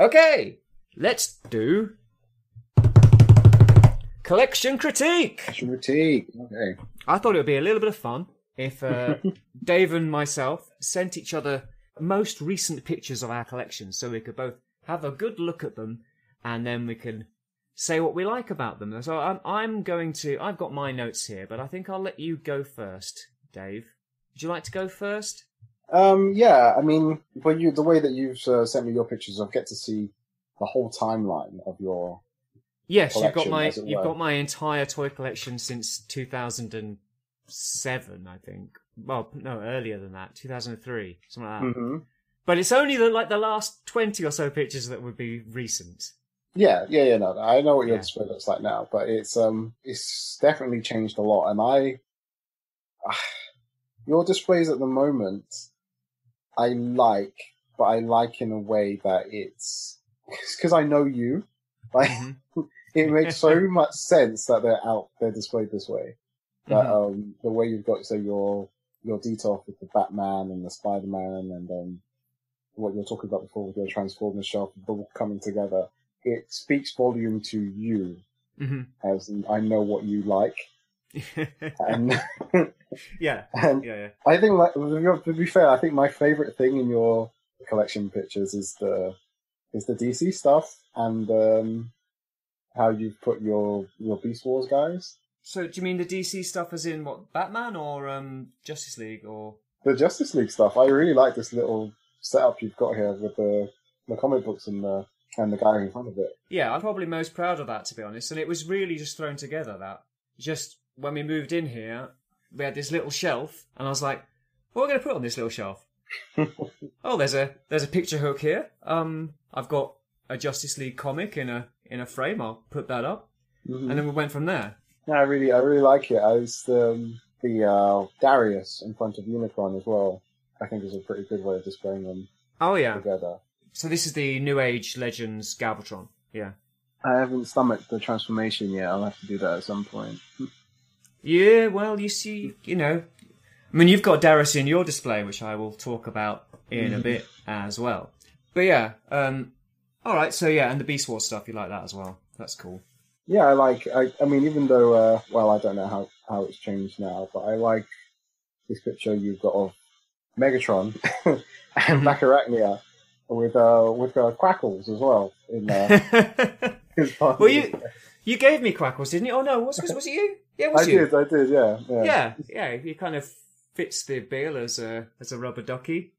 Okay, let's do collection critique. Okay. I thought it would be a little bit of fun if Dave and myself sent each other most recent pictures of our collections so we could both have a good look at them and then we can say what we like about them. So I've got my notes here, but I think I'll let you go first, Dave. Would you like to go first? Yeah, I mean, the way that you've sent me your pictures, I get to see the whole timeline of your. Yes, you've got my entire toy collection since 2007, I think. Well, no, earlier than that, 2003, something like that. Mm-hmm. But it's only the last 20 or so pictures that would be recent. Yeah. No, I know what your display looks like now, but it's definitely changed a lot, and your displays at the moment, I like, but I like in a way that it's because I know you. Like, it makes so much sense that they're displayed this way. But the way you've got, say, your detail with the Batman and the Spider-Man, and then what you were talking about before with your Transformers shelf, all coming together, it speaks volume to you, as in, I know what you like. And yeah. I think, like, to be fair, I think my favourite thing in your collection pictures is the DC stuff, and how you've put your Beast Wars guys. So, do you mean the DC stuff as in, what, Batman or Justice League, or...? The Justice League stuff. I really like this little setup you've got here with the comic books and the guy in front of it. Yeah, I'm probably most proud of that, to be honest. And it was really just thrown together, that. Just when we moved in here, we had this little shelf, and I was like, what are we going to put on this little shelf? Oh, there's a picture hook here. I've got a Justice League comic in a frame. I'll put that up. And then we went from there. Yeah, I really like it. The Darius in front of Unicron as well, I think is a pretty good way of displaying them. Oh yeah. Together. So this is the New Age Legends Galvatron. Yeah. I haven't stomached the transformation yet. I'll have to do that at some point. Yeah, well, you see, I mean, you've got Darius in your display, which I will talk about in a bit as well. But yeah, all right. So yeah, and the Beast Wars stuff, you like that as well? That's cool. Yeah, I mean, even though, I don't know how it's changed now, but I like this picture you've got of Megatron and Black Arachnia with Quackles as well in there. Well, you gave me Quackles, didn't you? Oh no, was it you? Yeah, I did, yeah. Yeah. He kind of fits the bill as a rubber ducky.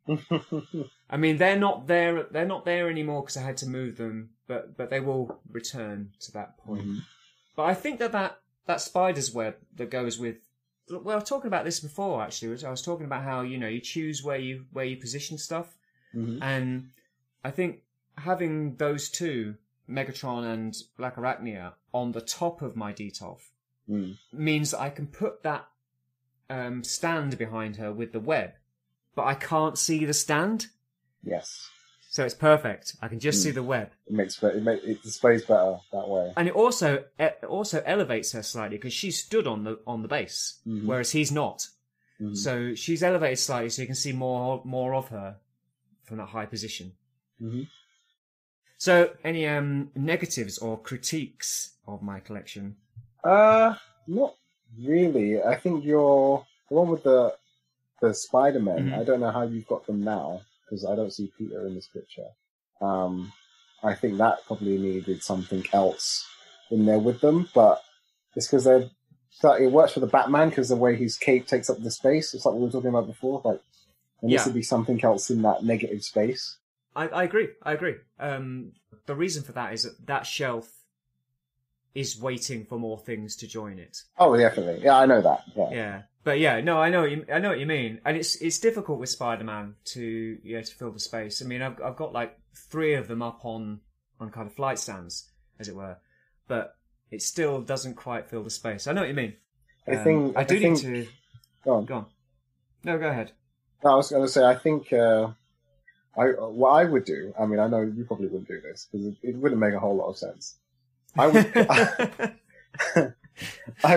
I mean, they're not there anymore because I had to move them, but they will return to that point. But I think that spider's web that goes with. Well, I was talking about this before actually. I was talking about how you choose where you position stuff, and I think having those two, Megatron and Black Arachnia, on the top of my Detolf means that I can put that stand behind her with the web, but I can't see the stand. Yes. So it's perfect. I can just see the web. It displays better that way. And it also elevates her slightly because she's stood on the base, whereas he's not. So she's elevated slightly, so you can see more of her from that high position. So, any negatives or critiques of my collection? Not really. I think the one with the Spider-Man, I don't know how you've got them now, because I don't see Peter in this picture. I think that probably needed something else in there with them, but it's because it works for the Batman, because the way his cape takes up the space, it's like we were talking about before, like, there needs to be something else in that negative space. I agree. The reason for that is that shelf is waiting for more things to join it. Oh, definitely. Yeah, I know that. Yeah. But yeah, no, I know what you mean, and it's difficult with Spider-Man to fill the space. I mean, I've got like 3 of them up on kind of flight stands, as it were, but it still doesn't quite fill the space. I know what you mean. I think need to go on. No, go ahead. No, I was going to say, I think what I would do. I mean, I know you probably wouldn't do this because it wouldn't make a whole lot of sense. I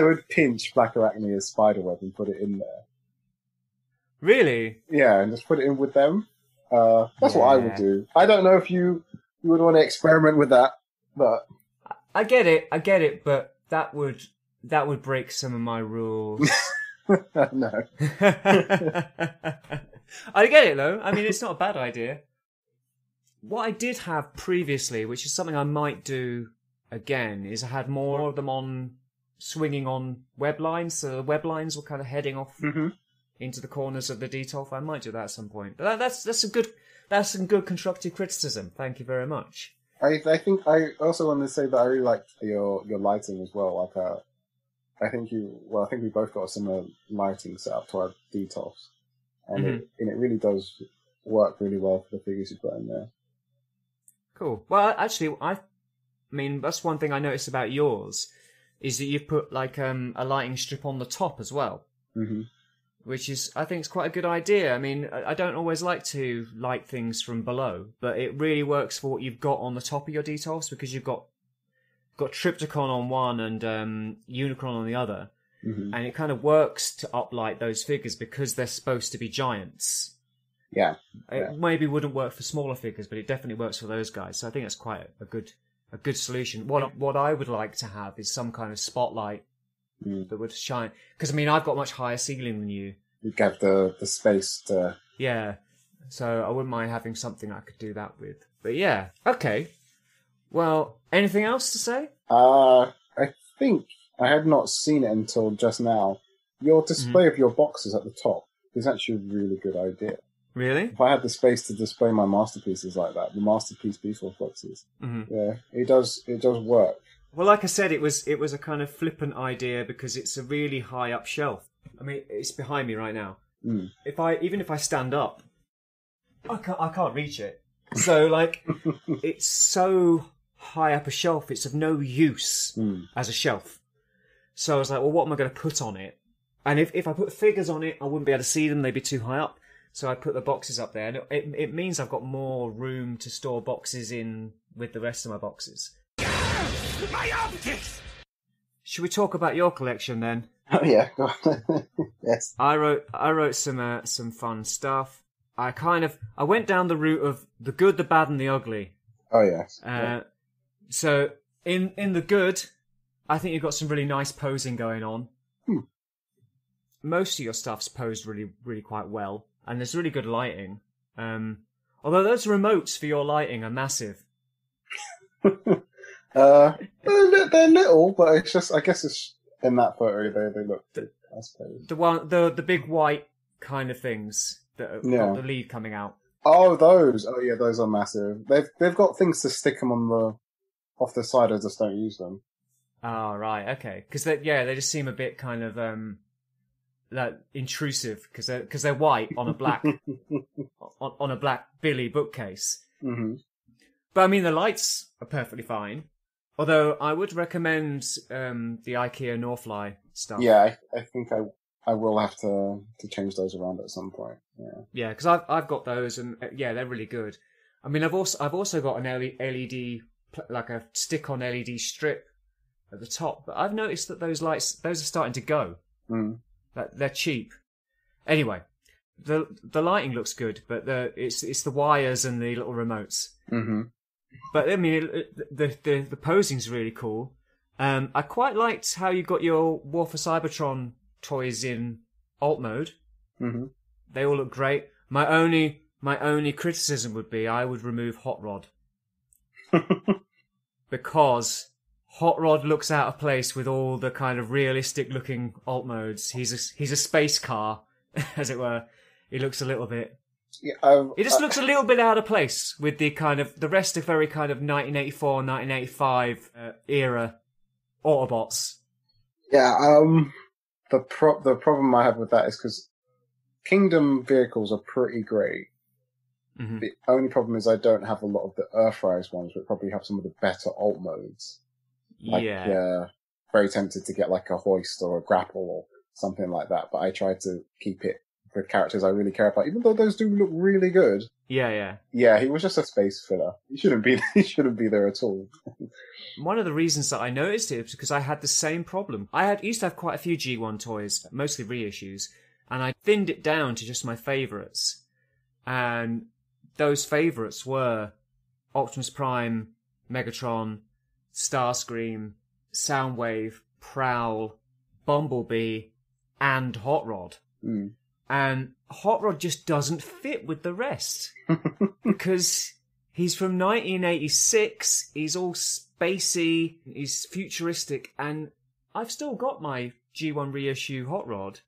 would pinch Black Arachnia's spiderweb and put it in there. Really? Yeah, and just put it in with them. That's what I would do. I don't know if you would want to experiment with that, but I get it, but that would break some of my rules. No. I get it though. I mean, it's not a bad idea. What I did have previously, which is something I might do again, is I had more of them swinging on web lines, so the web lines were kind of heading off into the corners of the Detolf. I might do that at some point. But that's some good constructive criticism. Thank you very much. I think I also want to say that I really liked your lighting as well. Like I think we both got a similar lighting setup to our Detolfs, and it really does work really well for the figures you put in there. Cool. Well, actually, I mean, that's one thing I noticed about yours, is that you've put like a lighting strip on the top as well, which is, I think, is quite a good idea. I mean, I don't always like to light things from below, but it really works for what you've got on the top of your Detolfs, because you've got Trypticon on one and Unicron on the other. Mm-hmm. And it kind of works to uplight those figures because they're supposed to be giants. Yeah. It maybe wouldn't work for smaller figures, but it definitely works for those guys. So I think that's quite a good solution. What I would like to have is some kind of spotlight that would shine. Because, I mean, I've got much higher ceiling than you. You have the space to... Yeah. So I wouldn't mind having something I could do that with. But yeah, okay. Well, anything else to say? I think I had not seen it until just now. Your display of your boxes at the top is actually a really good idea. Really? If I had the space to display my masterpieces like that, the masterpiece B4 boxes, yeah, it does work. Well, like I said, it was a kind of flippant idea because it's a really high up shelf. I mean, it's behind me right now. Even if I stand up, I can't reach it. So like, it's so high up a shelf, it's of no use as a shelf. So I was like, well, what am I going to put on it? And if I put figures on it, I wouldn't be able to see them; they'd be too high up. So I put the boxes up there, and it means I've got more room to store boxes in with the rest of my boxes. My optics! Should we talk about your collection then? Oh yeah, go on. Yes. I wrote some fun stuff. I went down the route of the good, the bad, and the ugly. Oh yes. So in the good, I think you've got some really nice posing going on. Most of your stuff's posed really, really quite well, and there's really good lighting. Although those remotes for your lighting are massive. They're little, but it's just, I guess it's in that photo they look good, I suppose. The big white kind of things that have got the lead coming out. Oh, those. Oh yeah, those are massive. They've got things to stick them on off the side. I just don't use them. Oh right, okay. Because they just seem a bit kind of like intrusive because they're white on a black on a black Billy bookcase. Mm-hmm. But I mean, the lights are perfectly fine. Although I would recommend the IKEA Northfly stuff. Yeah, I think I will have to change those around at some point. Yeah, because I've got those, and they're really good. I mean, I've also got an LED, like a stick-on LED strip at the top, but I've noticed that those are starting to go. They're cheap. Anyway, the lighting looks good, but it's the wires and the little remotes. Mm-hmm. But I mean, the posing's really cool. I quite liked how you got your War for Cybertron toys in alt mode. Mm-hmm. They all look great. My only criticism would be I would remove Hot Rod because Hot Rod looks out of place with all the kind of realistic looking alt modes. He's a space car, as it were. He looks a little bit. Yeah, it just looks a little bit out of place with the kind of the rest of very kind of 1984, 1985 era Autobots. Yeah. The problem I have with that is because Kingdom vehicles are pretty great. Mm-hmm. The only problem is I don't have a lot of the Earthrise ones, but probably have some of the better alt modes. Very tempted to get like a hoist or a grapple or something like that, but I try to keep it with characters I really care about, even though those do look really good. Yeah. Yeah, he was just a space filler. He shouldn't be there at all. One of the reasons that I noticed it was because I had the same problem. Used to have quite a few G1 toys, mostly reissues, and I thinned it down to just my favourites. And those favourites were Optimus Prime, Megatron, Starscream, Soundwave, Prowl, Bumblebee, and Hot Rod. And Hot Rod just doesn't fit with the rest. Because he's from 1986, he's all spacey, he's futuristic, and I've still got my G1 reissue Hot Rod.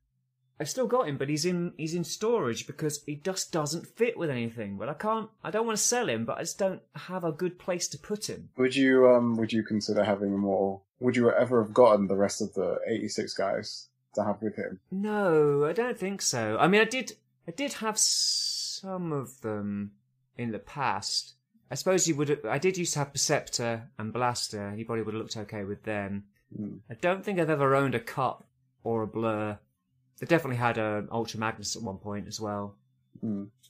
I've still got him, but he's in storage because he just doesn't fit with anything. But I don't want to sell him, but I just don't have a good place to put him. Would you consider having more? Would you ever have gotten the rest of the 86 guys to have with him? No, I don't think so. I mean, I did have some of them in the past. I suppose I did used to have Perceptor and Blaster, and you probably would have looked okay with them. I don't think I've ever owned a Cup or a Blur. They definitely had an Ultra Magnus at one point as well.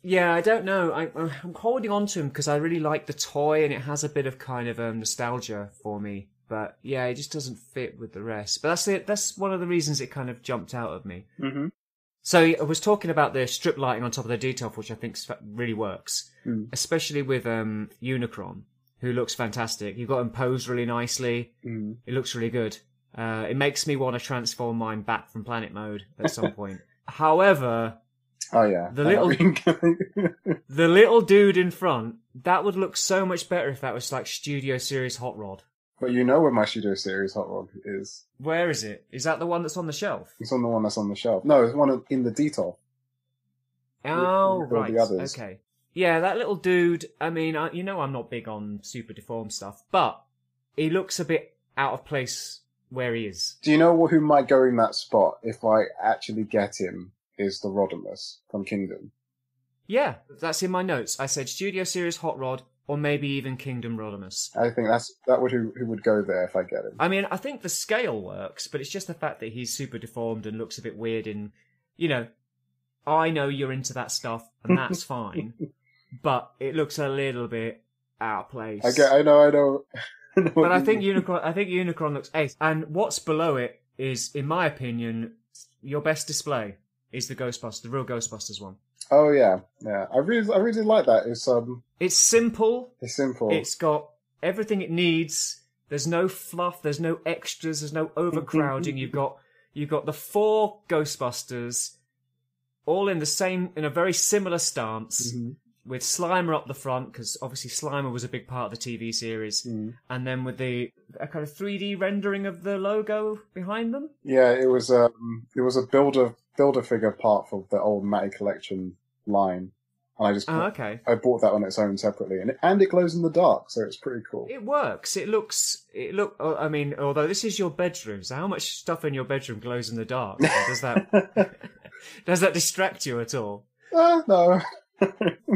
Yeah, I don't know. I'm holding on to him because I really like the toy, and it has a bit of kind of nostalgia for me. But yeah, it just doesn't fit with the rest. But that's it. That's one of the reasons it kind of jumped out at me. Mm-hmm. So I was talking about the strip lighting on top of the detail, which I think really works, especially with Unicron, who looks fantastic. You've got him posed really nicely. It looks really good. It makes me want to transform mine back from planet mode at some point. However, the little dude in front, that would look so much better if that was like Studio Series Hot Rod. But you know where my Studio Series Hot Rod is. Where is it? Is that the one that's on the shelf? It's on the one that's on the shelf. No, it's one in the detail. Oh, with right. The others. Okay. Yeah, that little dude, I mean, I'm not big on super deformed stuff, but he looks a bit out of place where he is. Do you know who might go in that spot if I actually get him? Is the Rodimus from Kingdom. Yeah, that's in my notes. I said Studio Series Hot Rod, or maybe even Kingdom Rodimus. I think who would go there if I get him. I mean, I think the scale works, but it's just the fact that he's super deformed and looks a bit weird. And I know you're into that stuff, and that's fine. But it looks a little bit out of place. Okay, I know. But I think Unicron looks ace. And what's below it is, in my opinion, your best display is the real Ghostbusters one. Oh yeah. I really like that. It's simple. It's simple. It's got everything it needs. There's no fluff. There's no extras. There's no overcrowding. You've got the 4 Ghostbusters, all in a very similar stance, with Slimer up the front, because obviously Slimer was a big part of the TV series, and then with a kind of 3D rendering of the logo behind them. Yeah, it was a builder figure part for the old Matty Collection line, and I just I bought that on its own separately, and it glows in the dark, so it's pretty cool. It works. I mean, although this is your bedroom, so how much stuff in your bedroom glows in the dark? Does that distract you at all? No.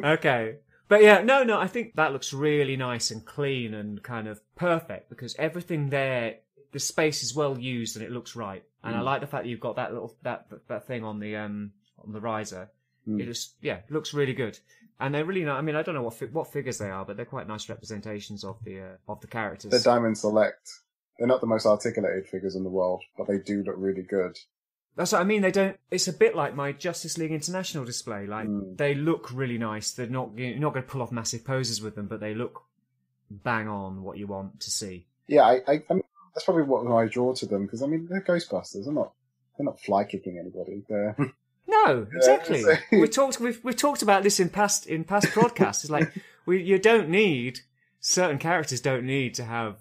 Okay. But yeah, no, I think that looks really nice and clean and kind of perfect, because everything there, the space is well used and it looks right. And I like the fact that you've got that little that thing on the riser. It just looks really good. And they're really nice. I mean, I don't know what figures they are, but they're quite nice representations of the characters. They're Diamond Select. They're not the most articulated figures in the world, but they do look really good. That's what I mean. It's a bit like my Justice League International display. Like, they look really nice. You're not going to pull off massive poses with them, but they look bang on what you want to see. Yeah, I mean, that's probably what I draw to them, because I mean, they're Ghostbusters. They're not fly kicking anybody. No, exactly. We've talked about this in past podcasts. It's like certain characters don't need to have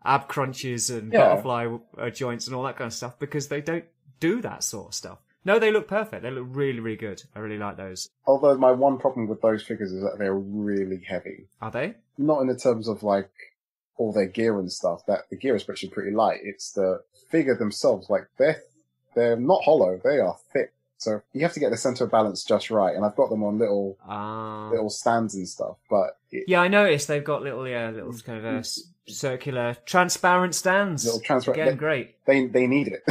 ab crunches and butterfly joints and all that kind of stuff, because they don't do that sort of stuff. No, they look perfect. They look really, really good. I really like those. Although my one problem with those figures is that they're really heavy. Are they? Not in the terms of like all their gear and stuff. That the gear is actually pretty light. It's the figure themselves. Like they're not hollow. They are thick. So you have to get the center of balance just right. And I've got them on little stands and stuff. But I noticed they've got little kind of circular, transparent stands. Little transparent. Again, great. They need it.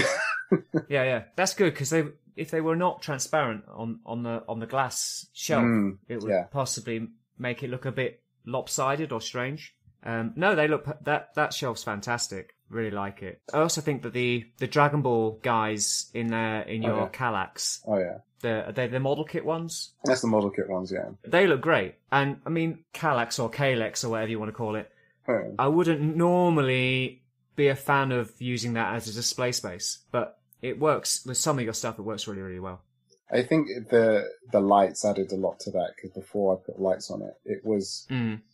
Yeah, that's good, because if they were not transparent on the glass shelf, it would possibly make it look a bit lopsided or strange. No, they look that shelf's fantastic. Really like it. I also think that the Dragon Ball guys in your Kallax. Oh yeah. Are they the model kit ones? That's the model kit ones, yeah. They look great. And I mean, Kallax or Kalex or whatever you want to call it. I wouldn't normally be a fan of using that as a display space, but it works with some of your stuff. It works really, really well. I think the lights added a lot to that, because before I put lights on it was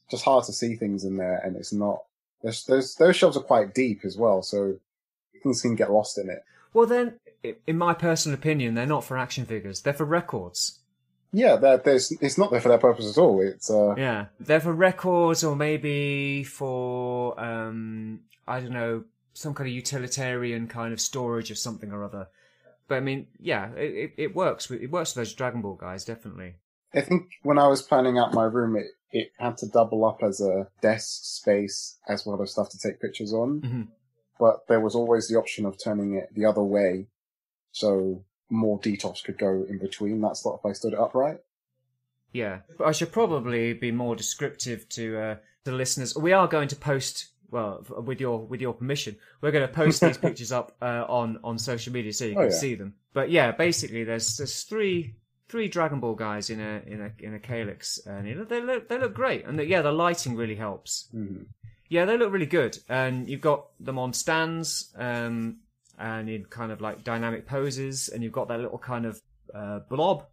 just hard to see things in there, and it's not. Those shelves are quite deep as well, so things can get lost in it. Well, then, in my personal opinion, they're not for action figures. They're for records. Yeah, it's not there for that purpose at all. It's they're for records, or maybe for I don't know, some kind of utilitarian kind of storage of something or other. But I mean, it works. It works for those Dragon Ball guys, definitely. I think when I was planning out my room, it had to double up as a desk space as well as stuff to take pictures on. Mm-hmm. But there was always the option of turning it the other way, so more detox could go in between that slot if I stood it upright. Yeah, but I should probably be more descriptive to the listeners. We are going to post well, with your permission, we're going to post these pictures up on social media so you can see them. But yeah, basically, there's three Dragon Ball guys in a Calyx, and they look great, and the lighting really helps. Mm-hmm. Yeah, they look really good, and you've got them on stands, and in kind of like dynamic poses, and you've got that little kind of blob,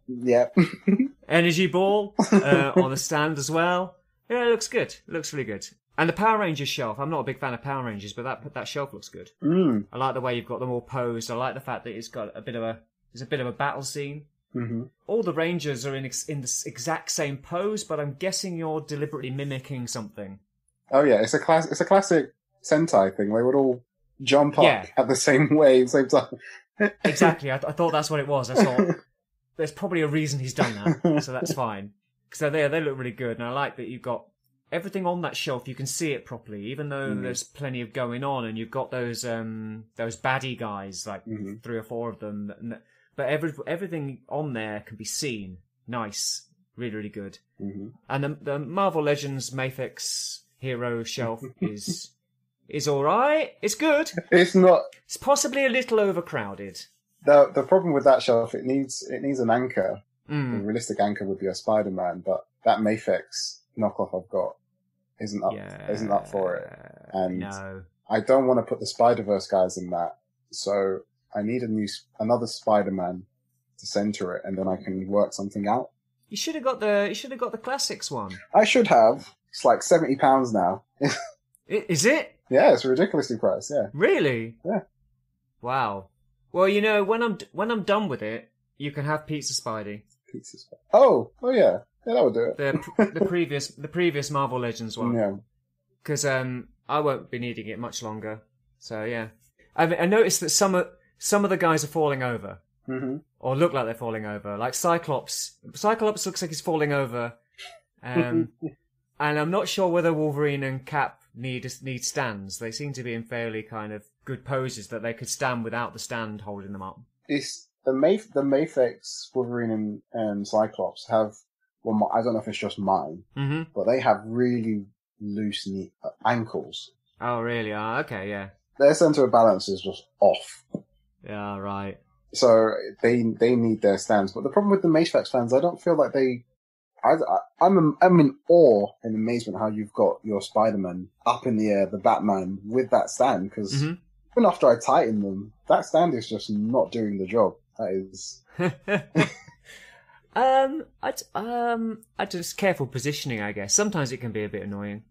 energy ball on the stand as well. Yeah, it looks good. It looks really good. And the Power Rangers shelf, I'm not a big fan of Power Rangers, but that shelf looks good. I like the way you've got them all posed. I like the fact that it's got a bit of a battle scene. Mm-hmm. All the Rangers are in the exact same pose, but I'm guessing you're deliberately mimicking something. Oh yeah, it's a classic Sentai thing. They would all jump up at the same way, same time. Exactly. I thought that's what it was. I thought there's probably a reason he's done that, so that's fine. So they look really good, and I like that you've got everything on that shelf. You can see it properly, even though there's plenty of going on, and you've got those baddie guys, like 3 or 4 of them. But everything on there can be seen. Nice, really, really good. Mm-hmm. And the Marvel Legends Mafex Hero shelf is all right. It's good. It's not. It's possibly a little overcrowded. The problem with that shelf, it needs an anchor. A realistic anchor would be a Spider-Man, but that Mafex knockoff I've got isn't up for it. And no. I don't want to put the Spider-Verse guys in that, so I need another Spider-Man to center it, and then I can work something out. You should have got the classics one. I should have. It's like £70 now. Is it? Yeah, it's ridiculously priced. Yeah. Really? Yeah. Wow. Well, when I'm done with it, you can have Pizza Spidey. Pizza Spidey. Oh yeah. Yeah, that would do it. The previous Marvel Legends one. Yeah. Because I won't be needing it much longer. So yeah. I noticed that some of the guys are falling over. Mm-hmm. Or look like they're falling over. Like Cyclops. Cyclops looks like he's falling over. And I'm not sure whether Wolverine and Cap need stands. They seem to be in fairly kind of good poses that they could stand without the stand holding them up. It's the Mafex, Wolverine and Cyclops have, well, I don't know if it's just mine, but they have really loose ankles. Oh, really? Okay, yeah. Their center of balance is just off. Yeah, right. So they need their stands. But the problem with the Mafex fans, I don't feel like I'm in awe and amazement how you've got your Spider-Man up in the air, the Batman with that stand, because even after I tighten them, that stand is just not doing the job. That is. I just careful positioning, I guess. Sometimes it can be a bit annoying,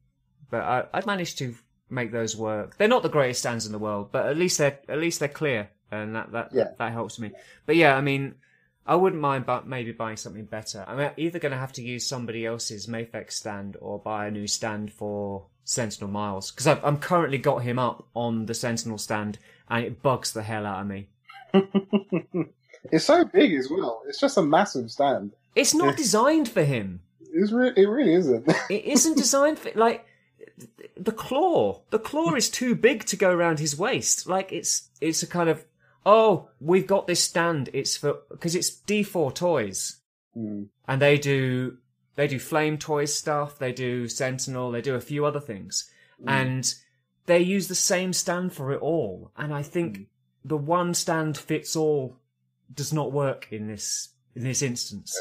but I've managed to make those work. They're not the greatest stands in the world, but at least they're clear, and that helps me. But yeah, I mean, I wouldn't mind maybe buying something better. I'm either going to have to use somebody else's Mafex stand or buy a new stand for Sentinel Miles, because I'm currently got him up on the Sentinel stand, and it bugs the hell out of me. It's so big as well. It's just a massive stand. It's not designed for him. It really isn't. It isn't designed for, like, the claw. The claw is too big to go around his waist. Like, it's a kind of, oh, we've got this stand. Because it's D4 Toys. And they do Flame Toys stuff. They do Sentinel. They do a few other things. And they use the same stand for it all. And I think the one stand fits all does not work in this instance.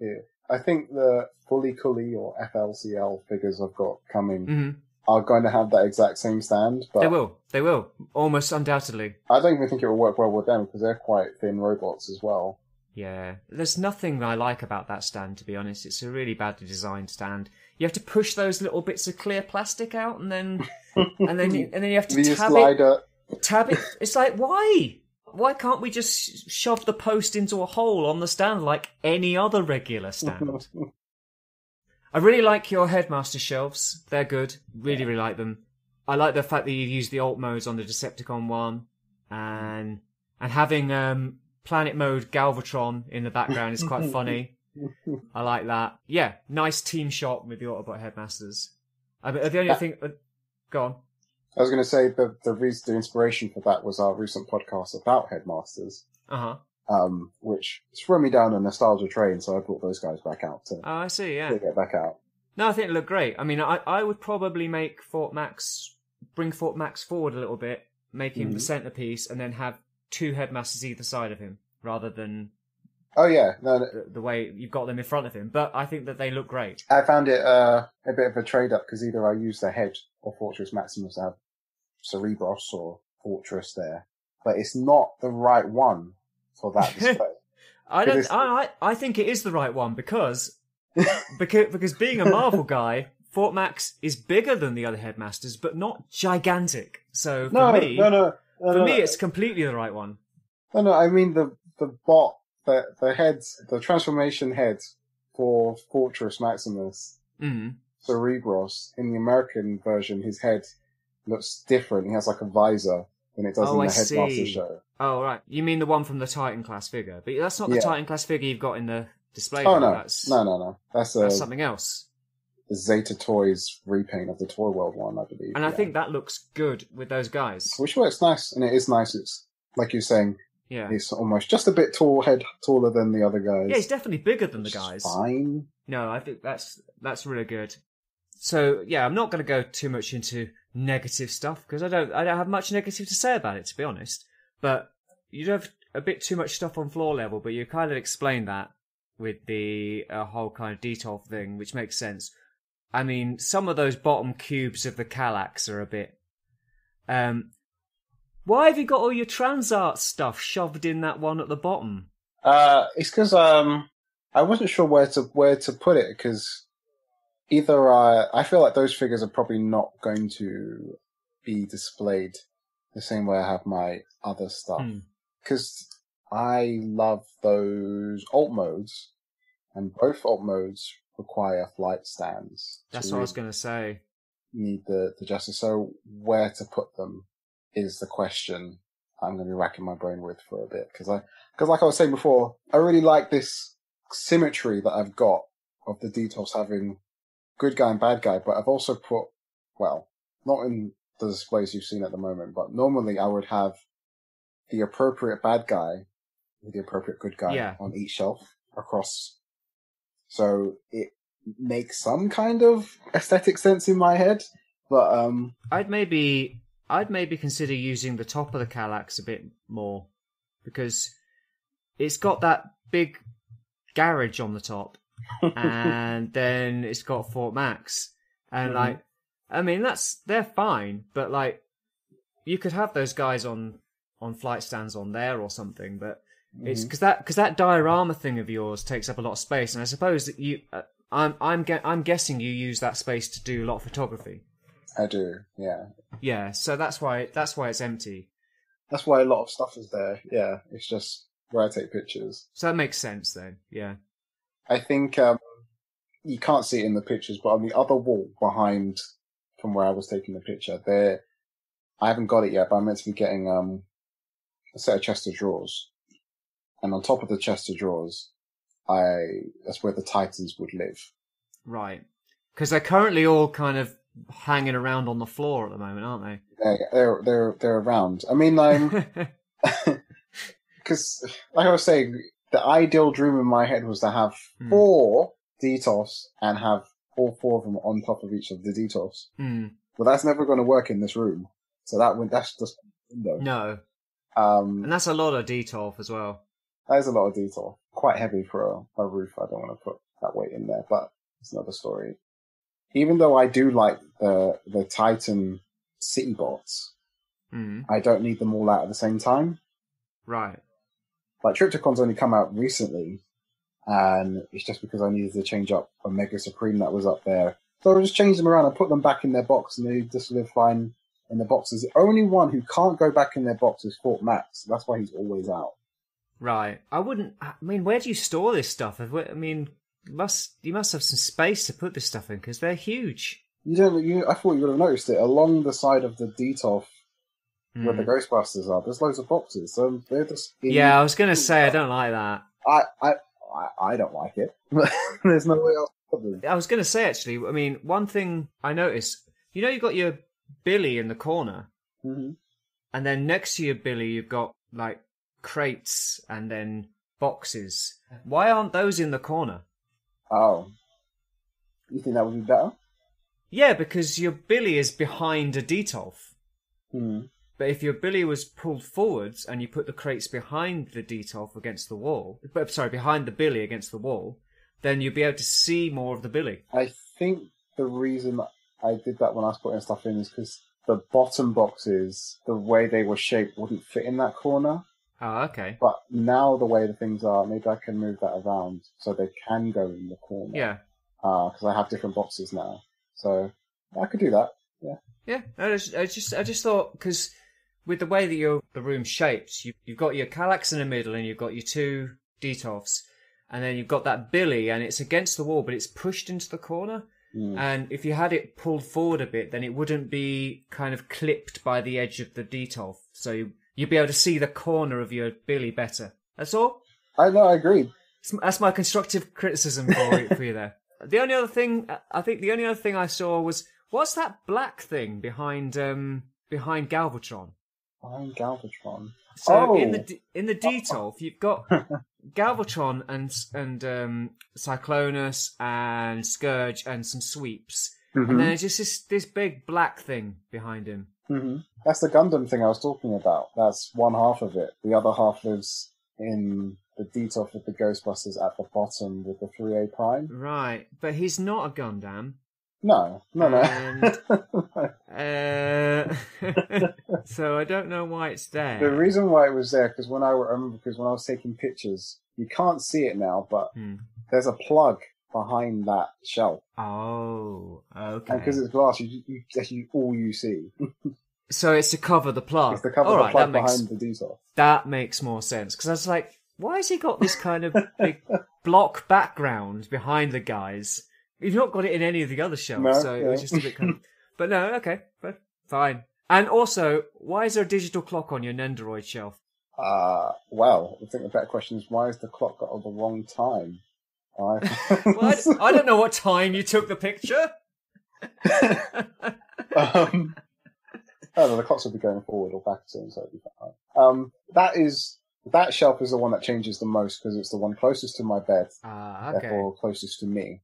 Yeah. I think the Fully Cully or FLCL figures I've got coming are going to have that exact same stand. But They will. Almost undoubtedly. I don't even think it will work well with them because they're quite thin robots as well. Yeah. There's nothing I like about that stand, to be honest. It's a really badly designed stand. You have to push those little bits of clear plastic out and then you have to tab it. It's like, why? Why can't we just shove the post into a hole on the stand like any other regular stand? I really like your Headmaster shelves. They're good. Really, really like them. I like the fact that you use the alt modes on the Decepticon one. And having Planet Mode Galvatron in the background is quite funny. I like that. Yeah, nice team shot with the Autobot Headmasters. The only thing... go on. I was going to say the inspiration for that was our recent podcast about Headmasters. Which threw me down a nostalgia train, so I brought those guys back out to I see, yeah. get back out. No, I think it looked great. I mean, I would probably make Fort Max bring Fort Max forward a little bit, make him the centerpiece, and then have 2 headmasters either side of him, rather than Oh yeah, the way you've got them in front of him. But I think that they look great. I found it a bit of a trade-up because either I use the head of Fortress Maximus to have Cerebros or Fortress there, but it's not the right one for that display. I think it is the right one because being a Marvel guy, Fort Max is bigger than the other headmasters, but not gigantic. So for me, it's completely the right one. No, I mean the heads, the transformation head for Fortress Maximus, Cerebros, in the American version, his head looks different. He has like a visor than it does in the Headmaster show. Oh, right. You mean the one from the Titan class figure. But that's not the Titan class figure you've got in the display. Oh, no. No. That's something else. The Zeta Toys repaint of the Toy World one, I believe. And I think that looks good with those guys. Which works nice, and it is nice. It's, like you're saying, yeah, he's almost just a bit taller than the other guys. Yeah, he's definitely bigger than the guys. Fine. No, I think that's really good. So, yeah, I'm not going to go too much into negative stuff, because I don't have much negative to say about it, to be honest. But you do have a bit too much stuff on floor level, but you kind of explained that with the whole kind of detail thing, which makes sense. I mean, some of those bottom cubes of the Kallax are a bit... why have you got all your Transart stuff shoved in that one at the bottom? It's because I wasn't sure where to put it, because either I feel like those figures are probably not going to be displayed the same way I have my other stuff, because I love those alt modes, and both alt modes require flight stands. That's what I was going to say. Need the justice. So where to put them is the question I'm going to be racking my brain with for a bit, because like I was saying before, I really like this symmetry that I've got of the details having good guy and bad guy, but I've also put, well, not in the displays you've seen at the moment, but normally I would have the appropriate bad guy with the appropriate good guy on each shelf across. So it makes some kind of aesthetic sense in my head, but I'd maybe consider using the top of the Kallax a bit more, because it's got that big garage on the top, and then it's got Fort Max, and like, I mean, they're fine, but like, you could have those guys on flight stands on there or something, but it's because that diorama thing of yours takes up a lot of space, and I suppose that you, I'm guessing you use that space to do a lot of photography. I do, yeah. Yeah, so that's why it's empty. That's why a lot of stuff is there. Yeah, it's just where I take pictures. So that makes sense then. Yeah. I think you can't see it in the pictures, but on the other wall behind from where I was taking the picture, there, I haven't got it yet, but I'm meant to be getting a set of chest of drawers, and on top of the chest of drawers, that's where the Titans would live. Right, because they're currently all kind of hanging around on the floor at the moment, aren't they? They're around. I mean, because like I was saying, the ideal dream in my head was to have 4 Detours and have all 4 of them on top of each of the Detours. But that's never going to work in this room. So that's just no. And that's a lot of Detour as well. That is a lot of Detour. Quite heavy for a roof. I don't want to put that weight in there, but it's another story. Even though I do like the Titan city bots, I don't need them all out at the same time. Right. Like, Triptychon's only come out recently, and it's just because I needed to change up a Mega Supreme that was up there. So I just changed them around and put them back in their box, and they just live fine in the boxes. The only one who can't go back in their box is Fort Max. That's why he's always out. Right. I mean, where do you store this stuff? I mean, you must have some space to put this stuff in, because they're huge. I thought you would have noticed it. Along the side of the Detour, where the Ghostbusters are, there's loads of boxes. So they're just... Yeah, I was going to say, I don't like that. I don't like it. There's no way else to put them. I was going to say, actually, I mean, one thing I noticed, you've got your Billy in the corner, and then next to your Billy, you've got, like, crates and then boxes. Why aren't those in the corner? Oh. You think that would be better? Yeah, because your billy is behind a Detolf. But if your billy was pulled forwards and you put the crates behind the Detolf against the wall, behind the billy against the wall, then you'd be able to see more of the billy. I think the reason I did that when I was putting stuff in is because the bottom boxes, the way they were shaped, wouldn't fit in that corner. Oh, okay. But now the way the things are, maybe I can move that around so they can go in the corner. Yeah. Because I have different boxes now. So I could do that. Yeah. Yeah. I just thought, because with the way that the room's shaped, you've got your Kallax in the middle and you've got your two Detolfs, and then you've got that billy and it's against the wall, but it's pushed into the corner. And if you had it pulled forward a bit, then it wouldn't be kind of clipped by the edge of the Detolf. So you'd be able to see the corner of your billy better. That's all. I know, I agree. That's my constructive criticism for you there. The only other thing I saw was, what's that black thing behind Galvatron? Behind Galvatron. So in the Detolf, you've got Galvatron and Cyclonus and Scourge and some sweeps, and then there's just this big black thing behind him. That's the Gundam thing I was talking about. That's one half of it. The other half lives in the Detolf with the Ghostbusters at the bottom with the 3A Prime. Right, but he's not a Gundam. No. So I don't know why it's there. The reason why it was there, because when I was taking pictures, you can't see it now, but there's a plug behind that shelf. Oh, okay. And because it's glass, that's all you see. So it's to cover the plug. It's to cover the plug behind the Detolf. That makes more sense, because I was like, why has he got this kind of big block background behind the guys? You've not got it in any of the other shelves, so it was just a bit kind of... But no, okay, but fine. And also, why is there a digital clock on your Nendoroid shelf? Well, I think the better question is, why is the clock got on the wrong time? Well, I don't know what time you took the picture. The clocks will be going forward or back soon, so it'll be fine. That shelf is the one that changes the most because it's the one closest to my bed, okay. Therefore closest to me.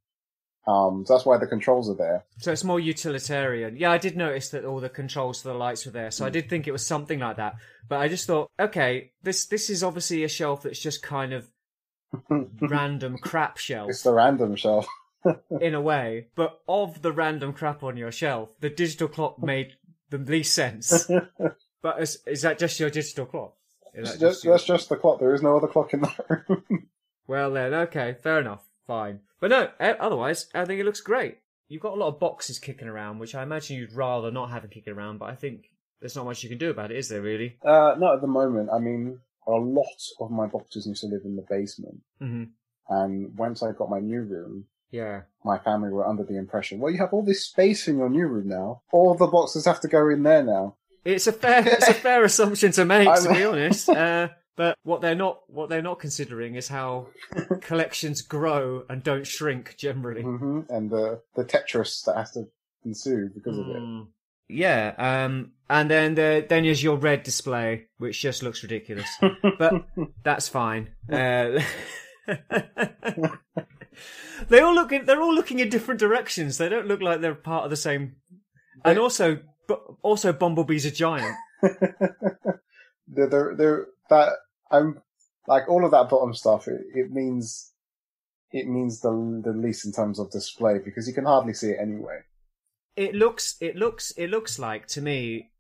So that's why the controls are there. So it's more utilitarian. Yeah, I did notice that all the controls for the lights were there, so I did think it was something like that. But I just thought, okay, this is obviously a shelf that's just kind of random crap shelf. It's the random shelf. In a way, but of the random crap on your shelf, the digital clock made the least sense. But is that just your digital clock? That's just the clock. There is no other clock in that room. Well then, okay, fair enough, fine. But no, otherwise, I think it looks great. You've got a lot of boxes kicking around, which I imagine you'd rather not have them kicking around, but I think there's not much you can do about it, is there, really? Not at the moment. I mean, a lot of my boxes used to live in the basement. And once I got my new room, my family were under the impression, well, you have all this space in your new room now. All the boxes have to go in there now. It's a fair assumption to make, to be honest. But what they're not considering is how collections grow and don't shrink generally. And the Tetris that has to ensue because of it. Yeah, and then there's your red display, which just looks ridiculous. But that's fine. They're all looking in different directions. They don't look like they're part of the same. And also Bumblebee's a giant. I'm like all of that bottom stuff. It means the least in terms of display because you can hardly see it anyway. It looks like to me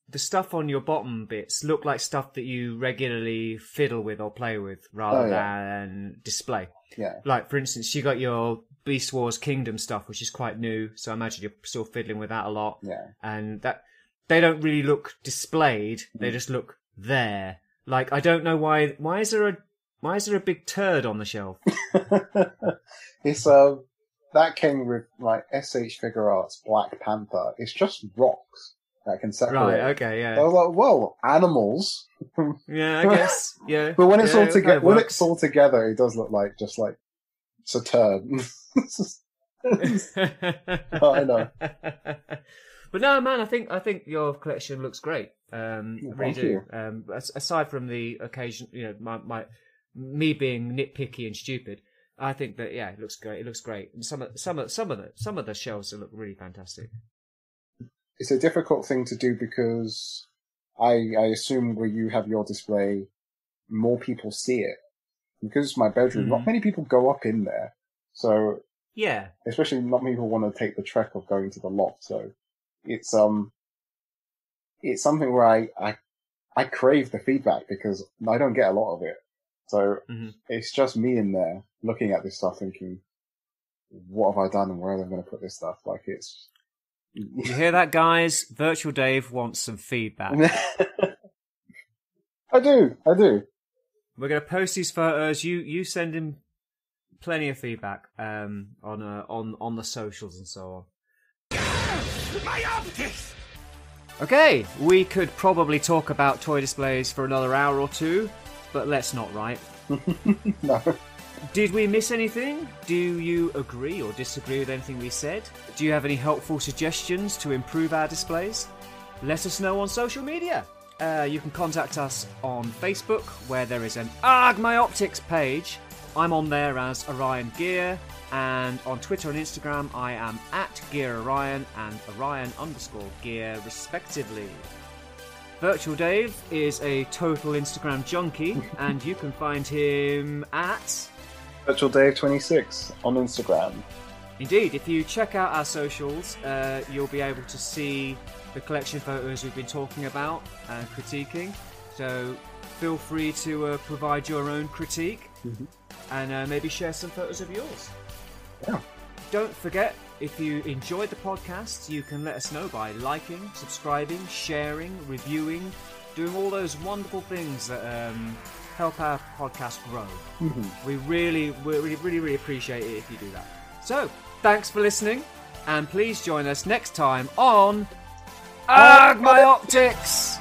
the stuff on your bottom bits look like stuff that you regularly fiddle with or play with rather than display. Yeah. Like for instance, you got your Beast Wars Kingdom stuff, which is quite new, so I imagine you're still fiddling with that a lot. Yeah. And that they don't really look displayed; they just look there. Like I don't know why. Why is there a big turd on the shelf? It's that came with like SH Figure Arts Black Panther. It's just rocks that can separate. Right. Okay. Yeah. So I was like, well, animals. Yeah, I guess. Yeah. But when it's all together, it does look like just like it's a turd. Oh, I know. But no, man, I think your collection looks great. Really do. Aside from the occasion, me being nitpicky and stupid, I think that it looks great. It looks great. And some of the shelves look really fantastic. It's a difficult thing to do because I assume where you have your display, more people see it. Because it's my bedroom, not many people go up in there. So yeah, especially not many people want to take the trek of going to the loft. So it's something where I crave the feedback because I don't get a lot of it. So it's just me in there looking at this stuff thinking, what have I done and where am I going to put this stuff? Like it's... You hear that, guys? Virtual Dave wants some feedback. I do. We're going to post these photos. You send him plenty of feedback on the socials and so on. My optics! Okay, we could probably talk about toy displays for another hour or two, but let's not, right? No. Did we miss anything? Do you agree or disagree with anything we said? Do you have any helpful suggestions to improve our displays? Let us know on social media. You can contact us on Facebook, where there is an AARGH My Optics page. I'm on there as Orion Ghia, and on Twitter and Instagram I am at Ghia Orion and Orion_Ghia respectively. Virtual Dave is a total Instagram junkie, and you can find him at Virtual Dave 26 on Instagram. Indeed, if you check out our socials, you'll be able to see the collection photos we've been talking about and critiquing. So feel free to provide your own critique and maybe share some photos of yours. Yeah. Don't forget, if you enjoyed the podcast, you can let us know by liking, subscribing, sharing, reviewing, doing all those wonderful things that help our podcast grow. We really appreciate it if you do that. So, thanks for listening, and please join us next time on AARGH My Optics!